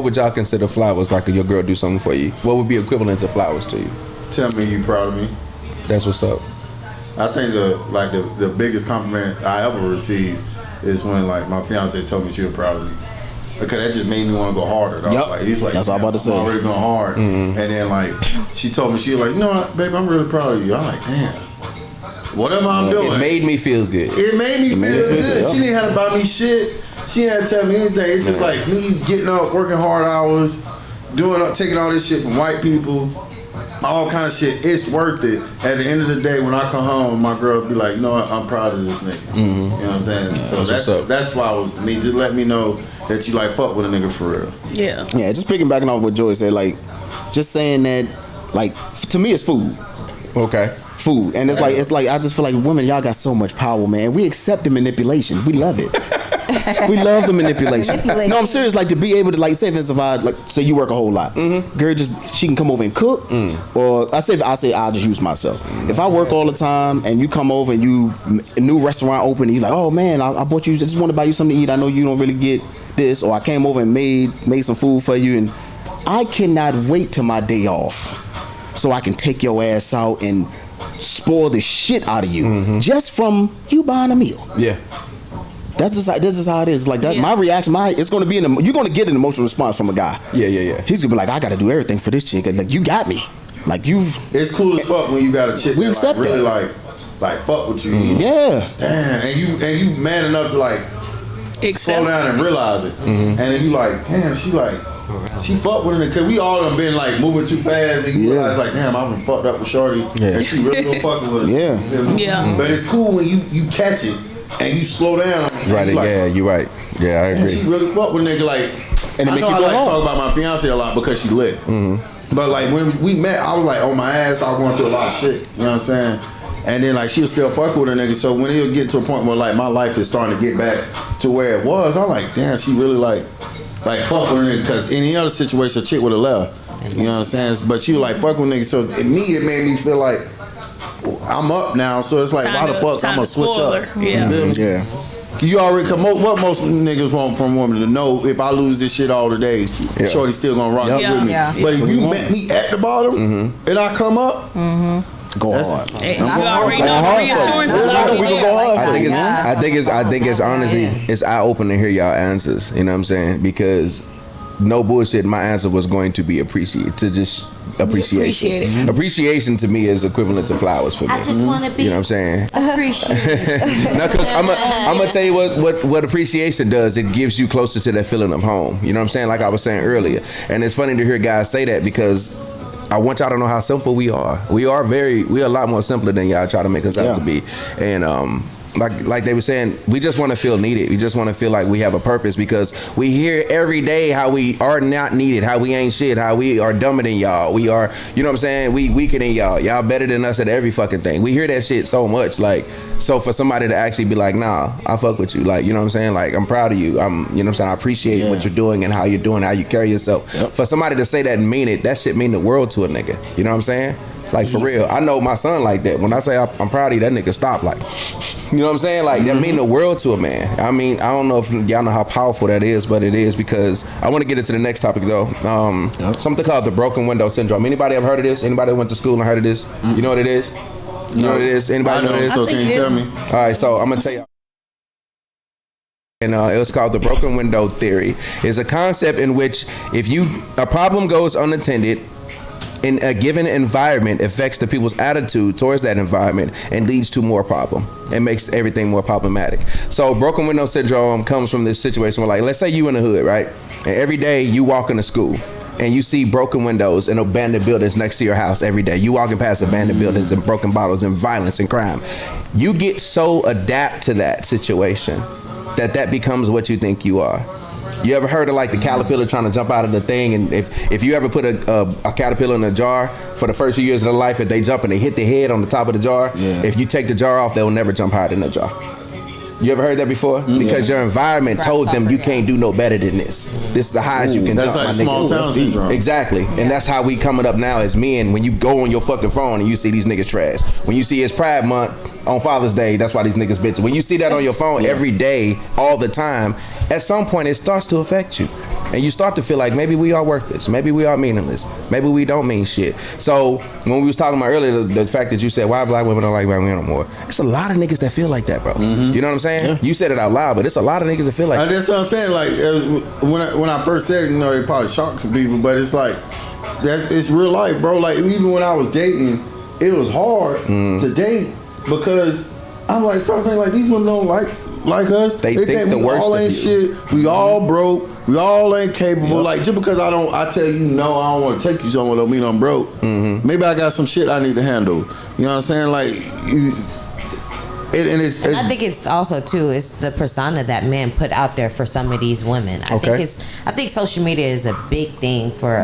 would y'all consider flowers? Like, if your girl do something for you, what would be equivalent to flowers to you?
Tell me you proud of me.
That's what's up.
I think the biggest compliment I ever received is when my fiance told me she was proud of me. Because that just made me want to go harder. Yep. That's
what I'm about to say.
I'm already going hard. And then she told me, she was like, you know what, babe, I'm really proud of you. I'm like, damn. Whatever I'm doing.
It made me feel good.
It made me feel good. She didn't have to buy me shit. She didn't have to tell me anything. It's just like me getting up, working hard hours, taking all this shit from white people, all kind of shit. It's worth it. At the end of the day, when I come home, my girl be like, you know what, I'm proud of this nigga. You know what I'm saying? So that's why it was to me. Just let me know that you fuck with a nigga for real.
Yeah.
Yeah, just piggybacking off what Joy said, just saying that, to me, it's food.
Okay.
Food. And it's like I just feel like women, y'all got so much power, man. We accept the manipulation. We love it. We love the manipulation. No, I'm serious. To be able to say, for instance, say you work a whole lot, girl, she can come over and cook, or I say I'll just use myself. If I work all the time and you come over and a new restaurant open and you're like, oh man, I bought you, just want to buy you something to eat. I know you don't really get this, or I came over and made some food for you, and I cannot wait till my day off so I can take your ass out and spoil the shit out of you just from you buying a meal.
Yeah.
That's just how it is. Like that, my reaction, it's gonna be you're gonna get an emotional response from a guy.
Yeah.
He's gonna be like, I gotta do everything for this chick. Like you got me. Like
It's cool as fuck when you got a chick
we
that
accept
really
that.
like fuck with you.
Yeah.
Damn, and you man enough to like slow down and realize it. And then you like, damn, she fucked with it, cause we all done been like moving too fast, and you realize like, damn, I've been fucked up with shorty, and she really gonna fuck with it.
Yeah.
But it's cool when you catch it and you slow down.
Right. You're right. Yeah, I agree.
She really fucked with a nigga like. And I know I like to talk about my fiance a lot because she lit. But like when we met, I was like on my ass. I was going through a lot of shit. You know what I'm saying? And then like she was still fucking with a nigga. So when it get to a point where like my life is starting to get back to where it was, I'm like, damn, she really like fuck with a nigga. Because any other situation, a chick would have left. You know what I'm saying? But she was like fuck with nigga. So it made me feel like I'm up now. So it's like, why the fuck I'm gonna switch up?
Yeah.
You already what most niggas want from a woman to know, if I lose this shit all today, shorty still gonna rock with me. But if you met me at the bottom and I come up,
go hard.
Hey, you already know the reassurance is already there.
I think it's honestly it's eye opening to hear y'all answers. You know what I'm saying? Because no bullshit, my answer was going to be appreciation. Appreciation to me is equivalent to flowers for me.
I just want to be,
you know what I'm saying?
Appreciated.
No, cause I'm gonna tell you what appreciation does. It gives you closer to that feeling of home. You know what I'm saying? Like I was saying earlier, and it's funny to hear guys say that because I want y'all to know how simple we are. We are a lot more simpler than y'all try to make us out to be. And like they were saying, we just want to feel needed. We just want to feel like we have a purpose, because we hear every day how we are not needed, how we ain't shit, how we are dumber than y'all. We are, you know what I'm saying? We weaker than y'all. Y'all better than us at every fucking thing. We hear that shit so much. Like, so for somebody to actually be like, nah, I fuck with you. Like, you know what I'm saying? Like, I'm proud of you. You know what I'm saying? I appreciate what you're doing and how you're doing, how you carry yourself. For somebody to say that and mean it, that shit mean the world to a nigga. You know what I'm saying? Like, for real. I know my son like that. When I say I'm proud of you, that nigga stop. Like, you know what I'm saying? Like, that mean the world to a man. I mean, I don't know if y'all know how powerful that is, but it is, because I want to get into the next topic, though. Something called the broken window syndrome. Anybody ever heard of this? Anybody went to school and heard of this? You know what it is? You know what it is? Anybody know what it is?
So can you tell me?
All right, so I'm going to tell you. And it was called the broken window theory. It's a concept in which if a problem goes unattended in a given environment, affects the people's attitude towards that environment and leads to more problem. It makes everything more problematic. So broken window syndrome comes from this situation where, like, let's say you in the hood, right? And every day you walk into school and you see broken windows and abandoned buildings next to your house every day. You walking past abandoned buildings and broken bottles and violence and crime. You get so adapt to that situation that becomes what you think you are. You ever heard of like the caterpillar trying to jump out of the thing? And if you ever put a caterpillar in a jar for the first few years of their life, if they jump and they hit their head on the top of the jar, if you take the jar off, they'll never jump higher than the jar. You ever heard that before? Because your environment told them you can't do no better than this. This is the highest you can jump,
like
my
small
nigga.
town syndrome.
Exactly. And that's how we coming up now as men. When you go on your fucking phone and you see these niggas trash. When you see it's Pride Month on Father's Day, that's why these niggas bitches. When you see that on your phone every day, all the time, at some point it starts to affect you. And you start to feel like maybe we are worthless. Maybe we are meaningless. Maybe we don't mean shit. So when we was talking about earlier, the fact that you said why black women don't like black men no more. It's a lot of niggas that feel like that, bro. You know what I'm saying? Yeah. You said it out loud, but it's a lot of niggas that feel like that.
That's what I'm saying. Like when I first said it, you know, it probably shocked some people, but it's like it's real life, bro. Like even when I was dating, it was hard to date because I'm like something like these women don't like us. They think the
we
worst
all
ain't shit. We all broke. We all ain't capable. Like just because I tell you no, I don't want to take you somewhere. Don't mean I'm broke. Maybe I got some shit I need to handle. You know what I'm saying? Like, and
I think it's also too. It's the persona that men put out there for some of these women. I think social media is a big thing for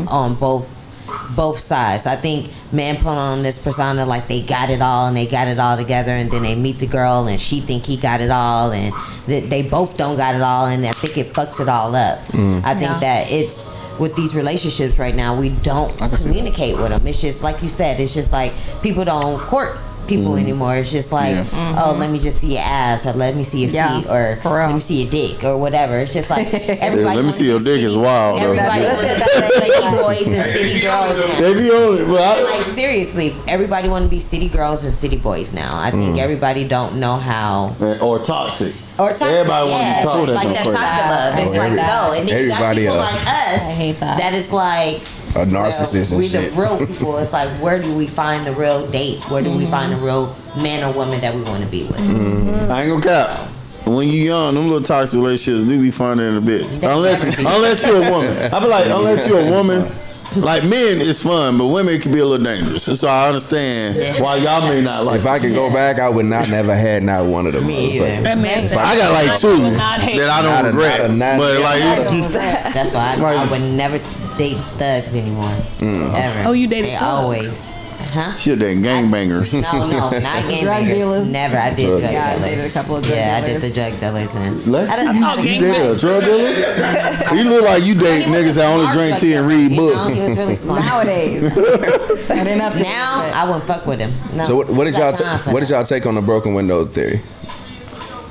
on both sides. I think men put on this persona like they got it all and they got it all together, and then they meet the girl and she think he got it all, and they both don't got it all, and I think it fucks it all up. I think that it's with these relationships right now, we don't communicate with them. It's just like you said. It's just like people don't court people anymore. It's just like, oh, let me just see your ass, or let me see your feet, or let me see your dick, or whatever. It's just like everybody.
Let me see your dick is wild.
Everybody wants to be city boys and city girls now.
They be on it, but
like seriously, everybody want to be city girls and city boys now. I think everybody don't know how.
Or toxic.
Or toxic.
Everybody want to be toxic.
Like that toxic love. It's like no, and then you got people like us.
I hate that.
That is like.
A narcissist
we
and
the
shit.
real people. It's like, where do we find the real dates? Where do we find the real man or woman that we want to be with?
I ain't gonna cap. When you young, them little toxic relationships do be fun in a bitch. Unless you're a woman. I be like, unless you're a woman, like men it's fun, but women can be a little dangerous. And so I understand why y'all may not like.
If I could go back, I would not never had not one of them.
I got like two that I don't regret. But like,
that's why I would never date thugs anymore. Ever.
Oh, you dated
They
thugs?
always. Huh?
She dating gangbangers.
No, not gangbangers.
Drug dealers.
Never. I did drug dealers.
Yeah, I dated a couple of drug
I
dealers.
did the drug dealers. And
Lexi, you dated a drug dealer? You look like you date niggas that only drink tea and read books.
He was really smart.
Nowadays, I didn't have to.
Now I wouldn't fuck with him. No.
So what did y'all take on the broken window theory?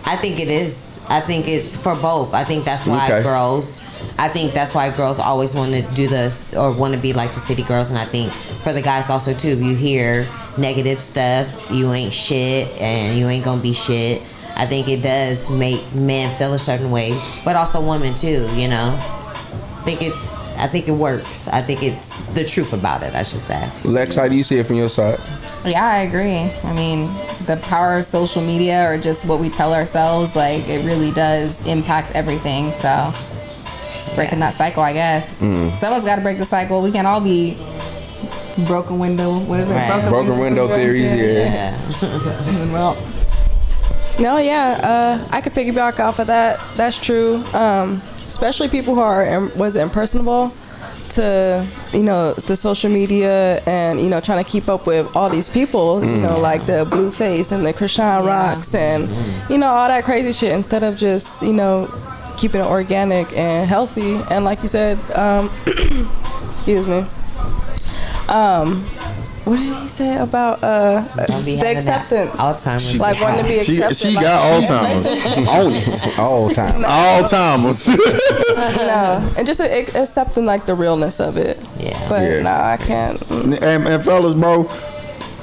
I think it is. I think it's for both. I think that's why girls. I think that's why girls always want to do this or want to be like the city girls, and I think for the guys also too. You hear negative stuff, you ain't shit, and you ain't gonna be shit. I think it does make men feel a certain way, but also women too. You know, I think it works. I think it's the truth about it. I should say.
Lex, how do you see it from your side?
Yeah, I agree. I mean, the power of social media or just what we tell ourselves, like it really does impact everything. So. Just breaking that cycle, I guess. Someone's got to break the cycle. We can't all be broken window. What is it?
Right.
Broken window theories. Yeah.
Well,
no, I could piggyback off of that. That's true. Especially people who are impersonable to the social media and trying to keep up with all these people. Like the Blueface and the Krishan Rocks and all that crazy shit instead of just keeping it organic and healthy. And like you said, excuse me. What did he say about the acceptance?
Alzheimer's.
Like wanting to be accepted.
She got Alzheimer's.
Own it. All time.
Alzheimer's.
No, and just accepting like the realness of it.
Yeah.
But I can't.
And fellas, bro,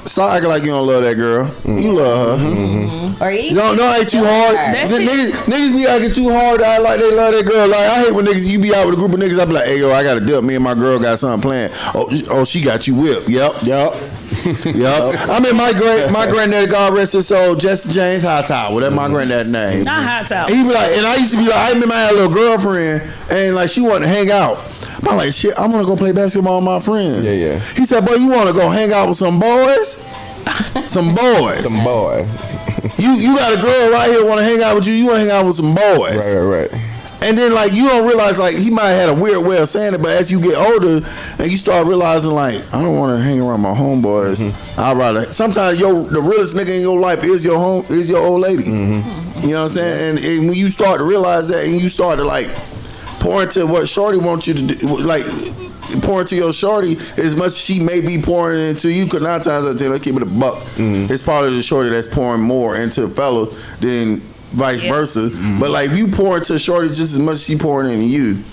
stop acting like you don't love that girl. You love her.
Or you
don't act too hard. Niggas be acting too hard to act like they love that girl. Like I hate when niggas, you be out with a group of niggas, I be like, hey yo, I got a dip. Me and my girl got something planned. Oh, she got you whipped. Yep. I mean, my granddaddy, God rest his soul, Jesse James Hightower. Whatever my granddad's name.
Not Hightower.
He be like, and I used to be like, I remember I had a little girlfriend, and like she wanted to hang out. I'm like, shit, I'm gonna go play basketball with my friends.
Yeah.
He said, boy, you wanna go hang out with some boys? Some boys. You got a girl right here wanna hang out with you. You wanna hang out with some boys.
Right.
And then like you don't realize like he might have had a weird way of saying it, but as you get older and you start realizing like I don't want to hang around my homeboys. I'd rather sometimes the realest nigga in your life is your old lady. You know what I'm saying? And when you start to realize that and you start to like pour into what shorty wants you to do, like pour into your shorty as much as she may be pouring into you, because 9 times out of 10, let's keep it a buck. It's probably the shorty that's pouring more into the fella than vice versa. But like if you pour into shorty just as much as she pouring into you,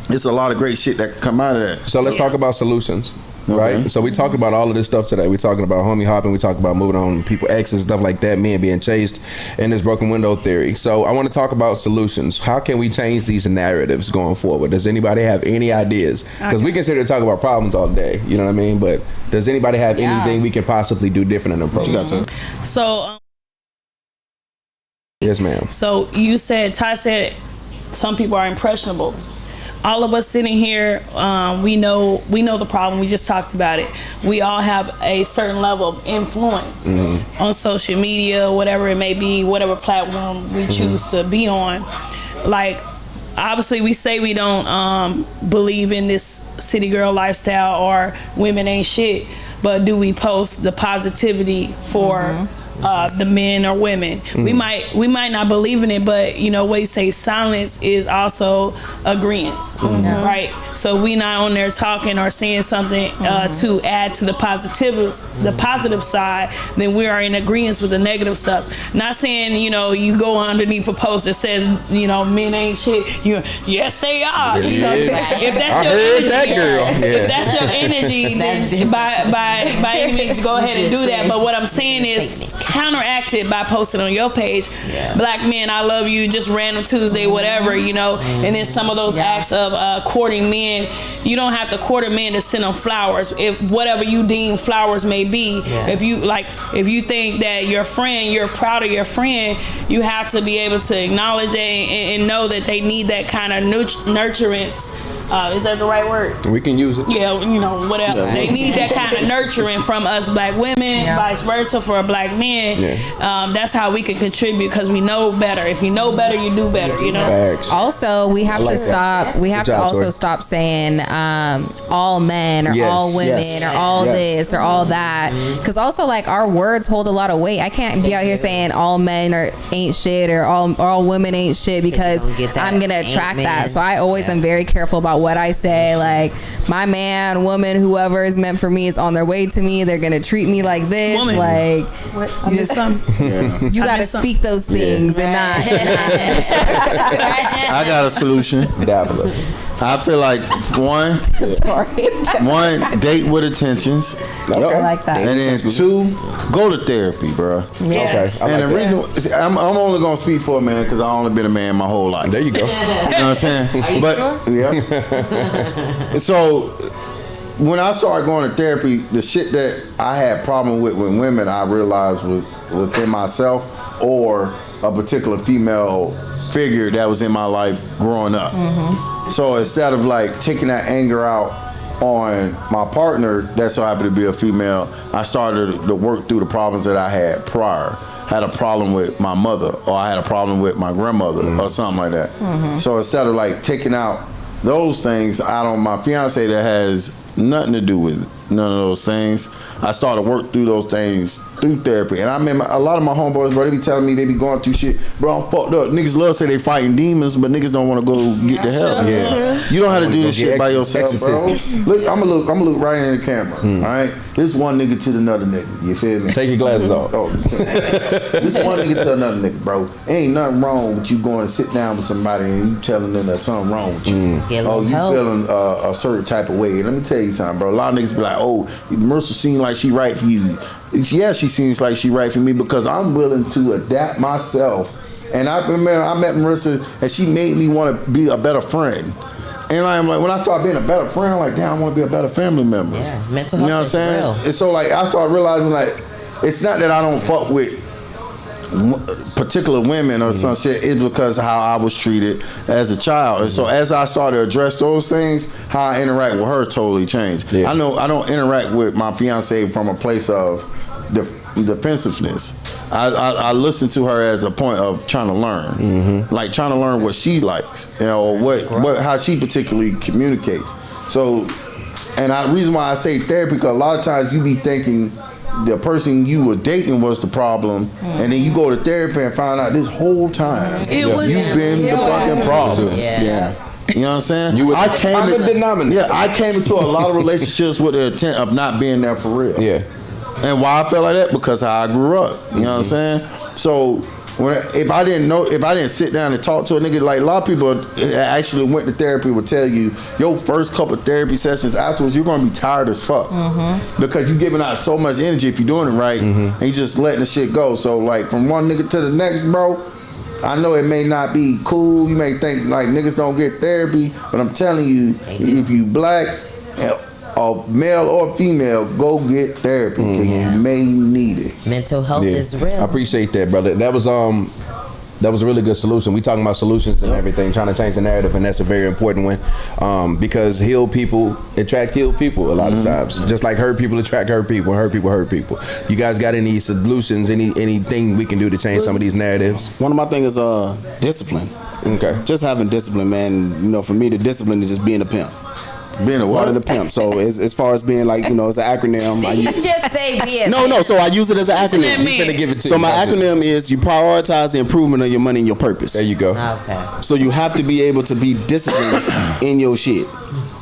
it's a lot of great shit that can come out of that.
So let's talk about solutions. Right, so we talked about all of this stuff today. We're talking about homie hopping. We talked about moving on, people exes, stuff like that, men being chased, and this broken window theory. So I want to talk about solutions. How can we change these narratives going forward? Does anybody have any ideas? Because we can sit here and talk about problems all day. You know what I mean? But does anybody have anything we can possibly do different in the approach?
So,
yes, ma'am.
So Ty said some people are impressionable. All of us sitting here, we know the problem. We just talked about it. We all have a certain level of influence on social media, whatever it may be, whatever platform we choose to be on. Like, obviously, we say we don't believe in this city girl lifestyle or women ain't shit, but do we post the positivity for the men or women. We might not believe in it, but you know what you say, silence is also agreement, right? So we not on there talking or saying something to add to the positive side, then we are in agreement with the negative stuff. Not saying, you know, you go underneath a post that says, you know, men ain't shit. Yes they are. You know, if that's your energy, if that's your energy, then by any means go ahead and do that. But what I'm saying is counteract it by posting on your page, black men, I love you, just random Tuesday, whatever, you know. And then some of those acts of courting men, you don't have to court a man to send them flowers. If whatever you deem flowers may be, if you think that your friend, you're proud of your friend, you have to be able to acknowledge it and know that they need that kind of nurturance. Is that the right word?
We can use it.
Yeah, you know, whatever. They need that kind of nurturing from us black women, vice versa for a black man. That's how we can contribute, because we know better. If you know better, you do better, you know?
Facts.
Also, we have to stop. We have to also stop saying all men or all women or all this or all that, because also like our words hold a lot of weight. I can't be out here saying all men ain't shit or all women ain't shit, because I'm gonna attract that. So I always am very careful about what I say. Like, my man, woman, whoever is meant for me is on their way to me. They're gonna treat me like this.
Woman.
Like, you gotta speak those things and not.
I got a solution. I feel like one, date with intentions.
I like that.
And then 2, go to therapy, bro.
Yes.
Okay. And the reason I'm only gonna speak for a man because I've only been a man my whole life.
There you go.
You know what I'm saying? But so when I started going to therapy, the shit that I had problem with women, I realized was within myself or a particular female figure that was in my life growing up. So instead of like taking that anger out on my partner that so happened to be a female, I started to work through the problems that I had prior. I had a problem with my mother, or I had a problem with my grandmother, or something like that. So instead of like taking out those things out on my fiance that has nothing to do with none of those things, I started to work through those things through therapy. And I mean, a lot of my homeboys, bro, they be telling me they be going through shit. Bro, I'm fucked up. Niggas love to say they fighting demons, but niggas don't want to go get the help. You don't have to do this shit by yourself, bro. Look, I'm gonna look right in the camera. All right, this one nigga to another nigga. You feel me?
Take your glasses off.
This one nigga to another nigga, bro. Ain't nothing wrong with you going to sit down with somebody and you telling them that something wrong with you. Oh, you feeling a certain type of way. Let me tell you something, bro. A lot of niggas be like, oh, Mercer seems like she right for you. Yeah, she seems like she right for me because I'm willing to adapt myself. And I remember I met Marissa and she made me want to be a better friend. And I'm like, when I started being a better friend, I'm like, damn, I want to be a better family member.
Yeah, mental health, you know what I'm saying? Real.
And so like I started realizing like it's not that I don't fuck with particular women or some shit, it's because how I was treated as a child. And so as I started to address those things, how I interact with her totally changed. I know I don't interact with my fiance from a place of defensiveness. I listen to her as a point of trying to learn, like trying to learn what she likes, you know, what how she particularly communicates. So, and the reason why I say therapy, because a lot of times you be thinking the person you were dating was the problem, and then you go to therapy and find out this whole time you've been the fucking problem. You know what I'm saying? I came into a lot of relationships with the intent of not being there for real. And why I felt like that? Because how I grew up. You know what I'm saying? So if I didn't sit down and talk to a nigga, like a lot of people actually went to therapy would tell you your first couple of therapy sessions afterwards you're gonna be tired as fuck because you're giving out so much energy if you're doing it right and you just letting the shit go. So like from one nigga to the next, bro, I know it may not be cool. You may think like niggas don't get therapy, but I'm telling you, if you black, male or female, go get therapy because you may need it.
Mental health is real.
I appreciate that, brother. That was a really good solution. We talking about solutions and everything, trying to change the narrative, and that's a very important one because healed people attract healed people a lot of times. Just like hurt people attract hurt people, hurt people hurt people. You guys got any solutions, anything we can do to change some of these narratives?
One of my things is discipline. Okay. Just having discipline, man. You know, for me, the discipline is just being a pimp.
Being a
Part
what?
of the pimp. So as far as being like, it's an acronym.
Did you just say be a
No. So I use it as an
that
acronym.
mean?
He's gonna give it to
So
you.
my acronym is you prioritize the improvement of your money and your purpose.
There you go.
Okay.
So you have to be able to be disciplined in your shit.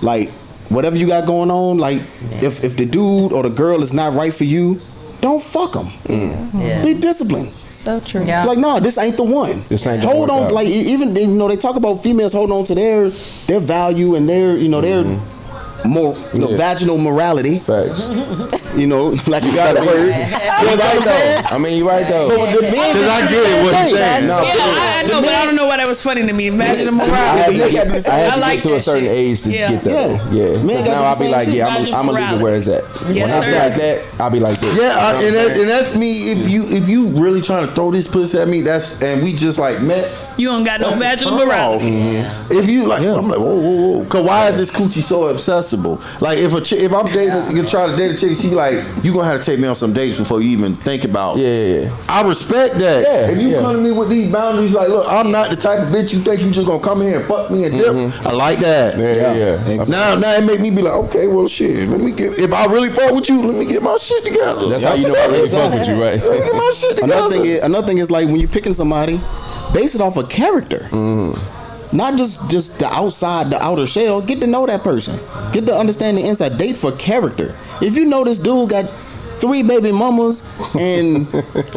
Like whatever you got going on, like if the dude or the girl is not right for you, don't fuck them.
Yeah.
Be disciplined.
So true.
Yeah.
Like no, this ain't the one.
This ain't the
Hold
one,
on.
dog.
Like even they talk about females holding on to their value and their their more vaginal morality.
Facts.
Like you got a word.
You're right though. I mean, you're right though.
Because I get it what he's saying.
No,
Yeah, I know, but I don't know why that was funny to me. Imagine the
I
morale.
had to
like
get to a
that
certain
shit.
age to
Yeah.
get that. Yeah.
Man,
Because
got
now
the
I'll be
same
like,
shit.
yeah, I'm gonna leave it where it's at.
Yes,
When I
sir.
be like that, I'll be like this.
Yeah, and that's me. If you really trying to throw this pussy at me, and we just like met.
You don't got no
That's a
vaginal
turn
morale.
off. If you like, I'm like, whoa. Cause why is this coochie so accessible? Like if I'm dating, you try to date a chick, she be like, you gonna have to take me on some dates before you even think about.
Yeah.
I respect that.
Yeah,
if you
yeah.
come to me with these boundaries, like, look, I'm not the type of bitch you think you just gonna come here and fuck me and dip. I like that.
Yeah.
Now it make me be like, okay, well, shit. Let me get. If I really fuck with you, let me get my shit together.
That's how you know I really fuck with you, right?
Let me get my shit together.
Another thing is like when you're picking somebody, base it off of character. Not just the outside, the outer shell. Get to know that person. Get to understand the inside. Date for character. If you know this dude got 3 baby mamas and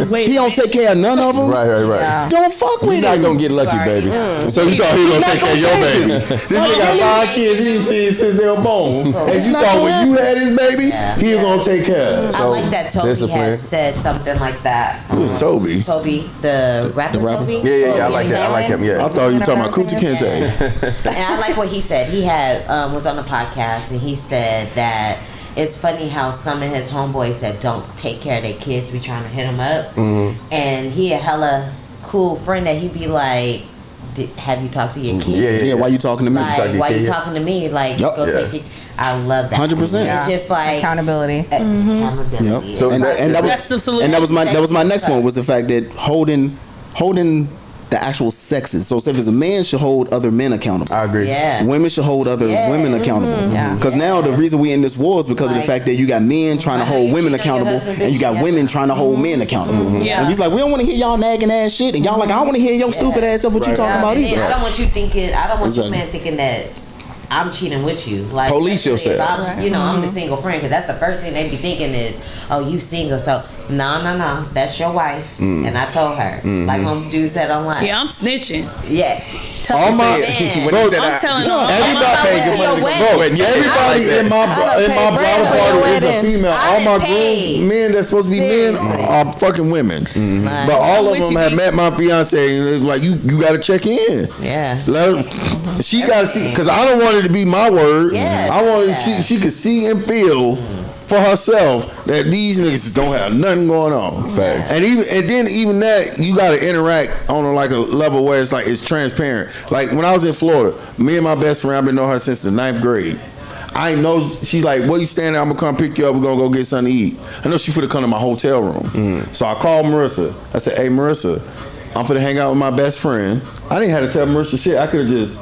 Wait,
he don't take care of none of them,
Right.
Yeah.
don't fuck with
You're not
him.
gonna get lucky,
Sorry.
baby.
So you thought he was gonna
Not
take care of
gonna
your
change
baby?
it.
This nigga got 5 kids. He ain't seen since they were born. And you
not
thought
gonna
when you had his baby, he was gonna take care of it.
I like that Toby
discipline.
has said something like that.
Who was Toby?
Toby, the rapper, Toby.
Yeah. I like that. I like him.
I
Yeah.
thought you were talking about Coochie Kente.
And I like what he said. He had was on the podcast and he said that it's funny how some of his homeboys that don't take care of their kids be trying to hit him up, and he a hella cool friend that he be like, "Have you talked to your kid?
Yeah, why you talking to me?
Like, why you
kid.
talking to me? Like,
Yup.
go
Yeah.
take it." I love that.
100%.
It's just like
Accountability.
accountability.
Yep.
It's
So
And
like-
that was
That's the solution.
and that was my next one was the fact that holding the actual sexes. So if it's a man should hold other men accountable.
I agree.
yeah.
Women should hold other
Yeah.
women accountable.
Yeah.
Because now the reason we in this war is because of the
Like-
fact that you got men trying to
I know
hold
you
women
cheat on your
accountable,
husband,
and you
bitch,
got
yeah.
women trying to hold men accountable.
Yeah.
And he's like, we don't want to hear y'all nagging ass shit, and y'all like, I don't want to hear your stupid ass stuff. What you
Right.
talking about
And then
either?
I don't want you thinking. I don't want
Exactly.
you man thinking that I'm cheating with you. Like
Police
especially if
yourself.
I'm, I'm the single friend because that's the first thing they be thinking is, oh, you single. So no, that's your wife. And I told her, like my dude said online.
Yeah, I'm snitching.
Yeah.
All my
Man.
When he said
I'm
that,
telling them.
Everybody in my bridal party is a female.
I
All my
done paid.
grooms, men that's supposed to be men,
Seriously.
are fucking women.
Like,
But all
I'm
of
with
them
you,
have
D.
met my fiance, and it's like you got to check in.
Yeah.
Let her, she got to see because I don't want it to be my word.
Yeah.
I want
Yeah.
she could see and feel for herself that these niggas don't have nothing going on.
Facts.
And then that you got to interact on like a level where it's like it's transparent. Like when I was in Florida, me and my best friend, I've been knowing her since the 9th grade. I know she's like, where you standing? I'm gonna come pick you up. We're gonna go get something to eat. I know she finna come to my hotel room. So I called Marissa. I said, hey Marissa, I'm finna hang out with my best friend. I didn't have to tell Marissa shit. I could have just.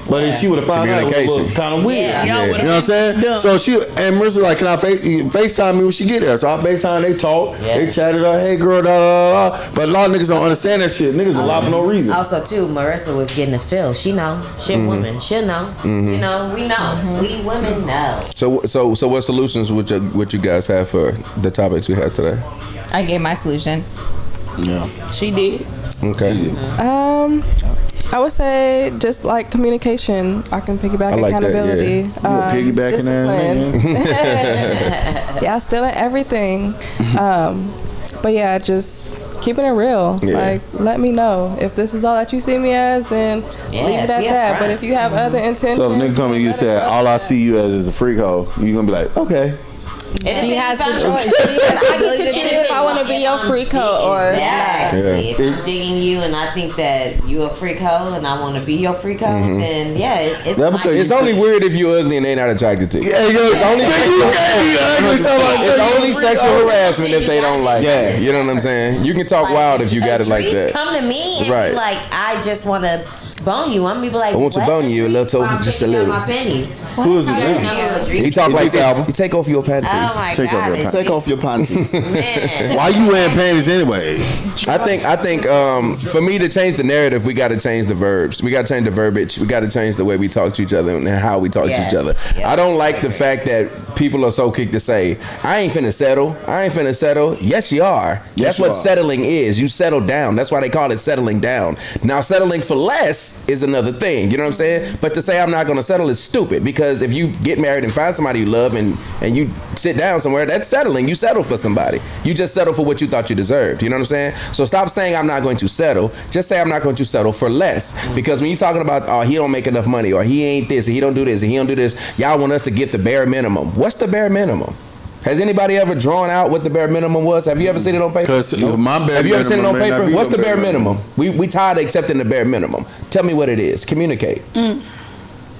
But if she would have found out, it was kind of weird.
Yeah.
Y'all
You
would've
know what I'm saying?
been dumb.
So she and Marissa like, can I FaceTime me when she get there? So I FaceTime, they talk,
Yeah.
they chatted up, hey girl, da da da. But a lot of niggas don't understand that shit. Niggas a lie for no reason.
Also, too, Marissa was getting a feel. She know. She a woman. She know. You know, we know. We women know.
So what solutions would you guys have for the topics we had today?
I gave my solution.
Yeah.
She did.
Okay.
I would say just like communication. I can piggyback
I like that,
accountability.
You a piggybacking ass
discipline.
nigga?
Yeah, still in everything. But yeah, just keeping it real.
Yeah.
Like, let me know if this is all that you see me as. Then
Yeah,
leave it at
be
that.
upfront.
But if you have other intentions,
So if niggas come to you and say, all I see you as is a freak hoe, you gonna be like, okay.
She has the choice.
I get to choose if I want to be your freak hoe or
Exactly.
Yeah.
If I'm digging you and I think that you a freak hoe and I want to be your freak hoe, then yeah, it's
That
my
because
It's only weird if you're ugly and they not attracted to you.
Yeah, yo,
It's only sexual harassment if they don't like
Yeah.
you. You know what I'm saying? You can talk wild if you got it like
Patrice
that.
come to me and
Right.
be like, I just want to bone you. I'm gonna be like,
I want to
what?
bone you a little, just a little.
My pennies.
Who is it?
He talk like that. You take off your panties.
Oh my
Take off
god.
your
Take off your panties.
Man.
Why you wearing panties anyway?
I think for me to change the narrative, we got to change the verbs. We got to change the verbiage. We got to change the way we talk to each other and how we talk to each other.
Yep.
I don't like the fact that people are so quick to say, I ain't finna settle. I ain't finna settle. Yes, you are. That's what settling is. You settle down. That's why they call it settling down. Now, settling for less is another thing. You know what I'm saying? But to say I'm not going to settle is stupid, because if you get married and find somebody you love and you sit down somewhere, that's settling. You settle for somebody. You just settle for what you thought you deserved. You know what I'm saying? So stop saying I'm not going to settle. Just say I'm not going to settle for less. Because when you're talking about, oh, he don't make enough money, or he ain't this, or he don't do this, and he don't do this, y'all want us to get the bare minimum. What's the bare minimum? Has anybody ever drawn out what the bare minimum was? Have you ever seen it on paper?
Because my bare
Have you ever seen it on
minimum may
paper?
not be
What's
no
the bare minimum? We tired of accepting the bare minimum. Tell me what it is. Communicate.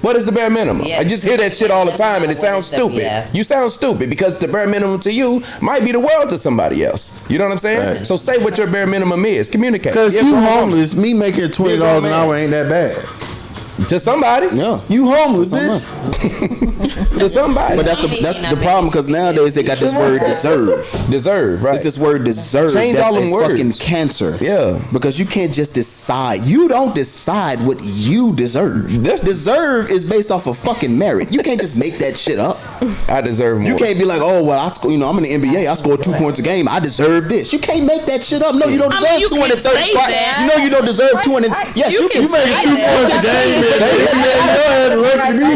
What is the bare minimum?
Yeah,
I just hear that shit all the time, and it sounds stupid.
Yeah.
You sound stupid because the bare minimum to you might be the world to somebody else. You know what I'm saying?
Right.
So say what your bare minimum is. Communicate.
Because
Yeah,
you
bro.
homeless, me making $20 an hour ain't that bad.
To somebody.
Yeah.
You homeless,
To
bitch.
To somebody.
But that's the problem, because nowadays they got this word deserve.
Deserve, right?
It's this word deserve.
Change
That's
all them
a fucking
words.
cancer.
Yeah.
Because you can't just decide. You don't decide what you deserve. Deserve is based off of fucking merit. You can't just make that shit up.
I deserve more.
You can't be like, oh well, I'm in the NBA. I scored 2 points a game. I deserve this. You can't make that shit up. No, you don't
I
deserve
mean, you can
230.
say that.
You know you don't deserve 200. Yes, you can
say
make 2
that.
points a game.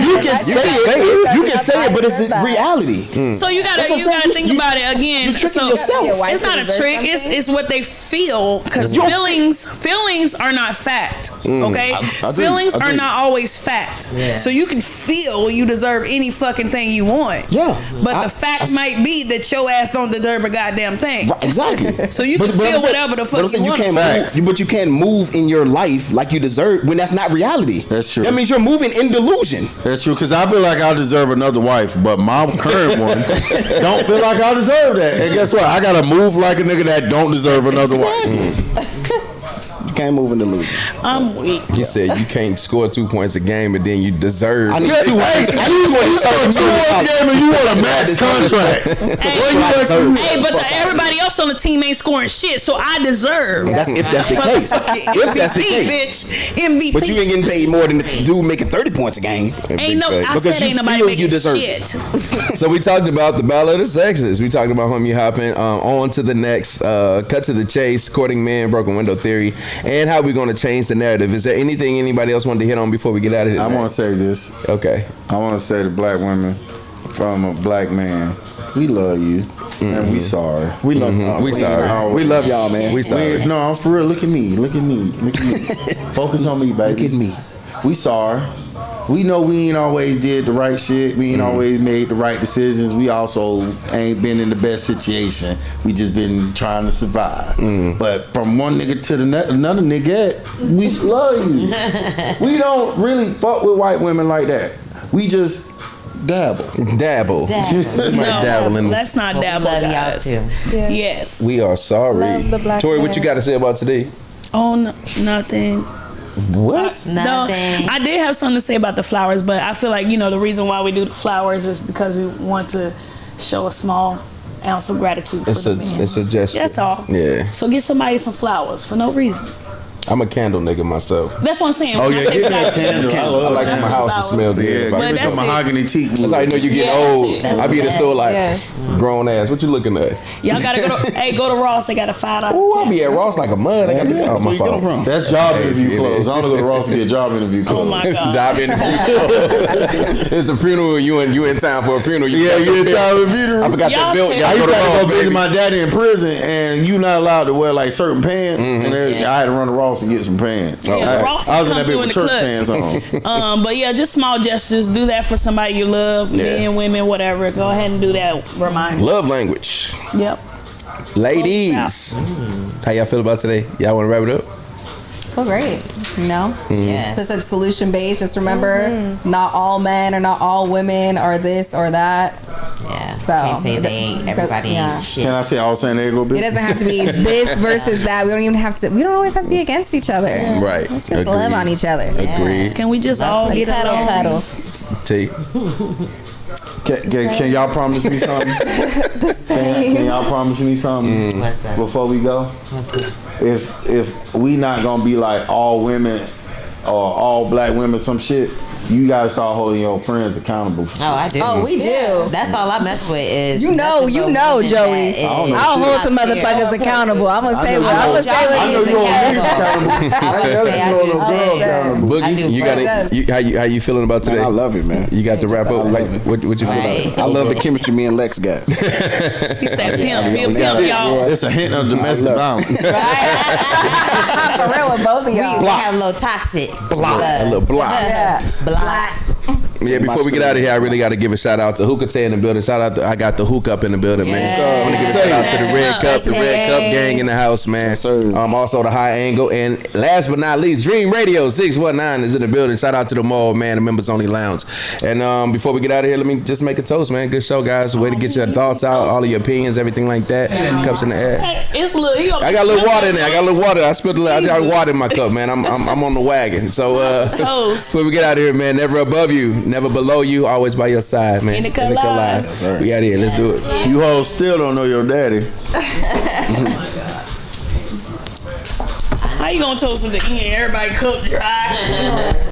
You can say it. You can say it, but it's reality.
So you gotta
That's what I'm saying.
think about it again.
You're tricking
So
yourself.
it's not a trick. It's what they feel, because feelings are not fact. Okay, feelings are not always fact. So you can feel you deserve any fucking thing you want.
Yeah,
but the fact might be that your ass don't deserve a goddamn thing.
Right, exactly.
So you can
I'm
feel
saying-
whatever the fuck
I'm saying
you want.
but you can't move in your life like you deserve when that's not reality.
That's true.
That means you're moving in delusion.
That's true, because I feel like I deserve another wife, but my current one don't feel like I deserve that. And guess what? I gotta move like a nigga that don't deserve another wife.
You can't move in delusion.
I'm weak.
You said you can't score 2 points a game, but then you deserve.
I need
Yeah,
2 points.
you score 2 points a game and you want a max contract.
Hey, but everybody else on the team ain't scoring shit, so I deserve.
That's if that's the case. If that's the case.
Bitch, MVP.
But you ain't getting paid more than the dude making 30 points a game.
Ain't no. I
Because
said
you
ain't nobody
feel you
making
deserve
shit.
So we talked about the Battle of the Sexes. We talked about Homie Hopping. On to the next. Cut to the chase. Courting men. Broken window theory. And how we going to change the narrative. Is there anything anybody else wanted to hit on before we get out of here?
I want to say this.
Okay.
I want to say to black women, from a black man, we love you and we sorry.
We love
We sorry.
We love y'all, man.
We sorry.
No, I'm for real. Look at me. Look at me. Look at me. Focus on me, baby.
Look at me.
We sorry. We know we ain't always did the right shit. We ain't always made the right decisions. We also ain't been in the best situation. We just been trying to survive. But from one nigga to another nigga, we love you. We don't really fuck with white women like that. We just dabble.
We might dabble in
Let's not dabble,
love y'all
guys.
too.
Yes.
We are sorry.
Love the black
Tori, what
man.
you got to say about today?
Oh, nothing.
What?
No,
Nothing.
I did have something to say about the flowers, but I feel like, the reason why we do the flowers is because we want to show a small ounce of gratitude for the man.
It's a gesture.
That's all.
Yeah.
So get somebody some flowers for no reason.
I'm a candle nigga myself.
That's what I'm saying.
Oh
When I
yeah,
say
get that
flowers.
candle. I
I
love
like
that.
when my house to smell good.
Yeah,
If I-
give me
that's
some
it.
mahogany teak wood.
That's how you know you get
Yeah,
old.
that's
I be in the store like
Yes.
grown ass. What you looking at?
Y'all gotta go to, go to Ross. They got a $5.
Oh, I be at Ross like a mud. I got to
That's
my
where you get them
phone.
from.
That's job
Hey,
interview
it
clothes.
is.
I don't go to Ross to get job interview clothes.
Oh my God.
Job interview. It's a funeral. You in town for a funeral.
Yeah,
got
you
your
in
bill.
town with funeral?
I forgot
Y'all
that bill.
said-
I
Y'all
used
go
to
to
have to
Ross,
go visit
baby.
my daddy in prison, and you not allowed to wear like certain pants. And I had to run to Ross and get some pants.
Yeah, Ross
I was in
come
that bitch
through in
with
the
church
clutch.
pants on.
But yeah, just small gestures. Do that for somebody you love, men, women, whatever. Go ahead and do that. Remind.
Love language.
Yep.
Ladies, how y'all feel about today? Y'all want to wrap it up?
Well, great.
Yeah.
So it's solution based. Just remember, not all men or not all women are this or that.
Yeah.
So
can't say they ain't. Everybody ain't shit.
Can I say all San Diego bitch?
It doesn't have to be this versus that. We don't even have to. We don't always have to be against each other.
Right.
Let's just love on each other.
Agreed.
Can we just all get along?
Pedals.
T.
Can y'all promise me something? Can y'all promise me something
What's that?
before we go? If we not gonna be like all women or all black women, some shit. You gotta start holding your friends accountable.
Oh, I do.
Oh, we do.
That's all I mess with is
You know, Joey. I'll hold some motherfuckers accountable. I'm gonna say what I'm gonna say.
I know you
accountable.
Boogie, you got it. How you feeling about today?
Man, I love it, man.
You got the wrap up.
I love it.
What you feel about?
I love the chemistry me and Lex got.
He said pimp, y'all.
It's a hint of domestic violence.
For real with both of y'all.
We have a little toxic.
A little block.
Yeah.
Yeah, before we get out of here, I really got to give a shout out to Hookah in the building. Shout out to I got the Hook Up in the building, man. I want to give a shout out to the Red Cup gang in the house, man. Also the High Angle, and last but not least, Dream Radio 619 is in the building. Shout out to them all, man. The members only lounge. And before we get out of here, let me just make a toast, man. Good show, guys. Way to get your thoughts out, all of your opinions, everything like that. Cups in the air.
It's little.
I got a little water in there. I spilled a little. I got water in my cup, man. I'm on the wagon. So before we get out of here, man, never above you, never below you, always by your side, man.
In the collide.
We out here. Let's do it.
You hoes still don't know your daddy.
How you gonna toast at the end? Everybody cup dry.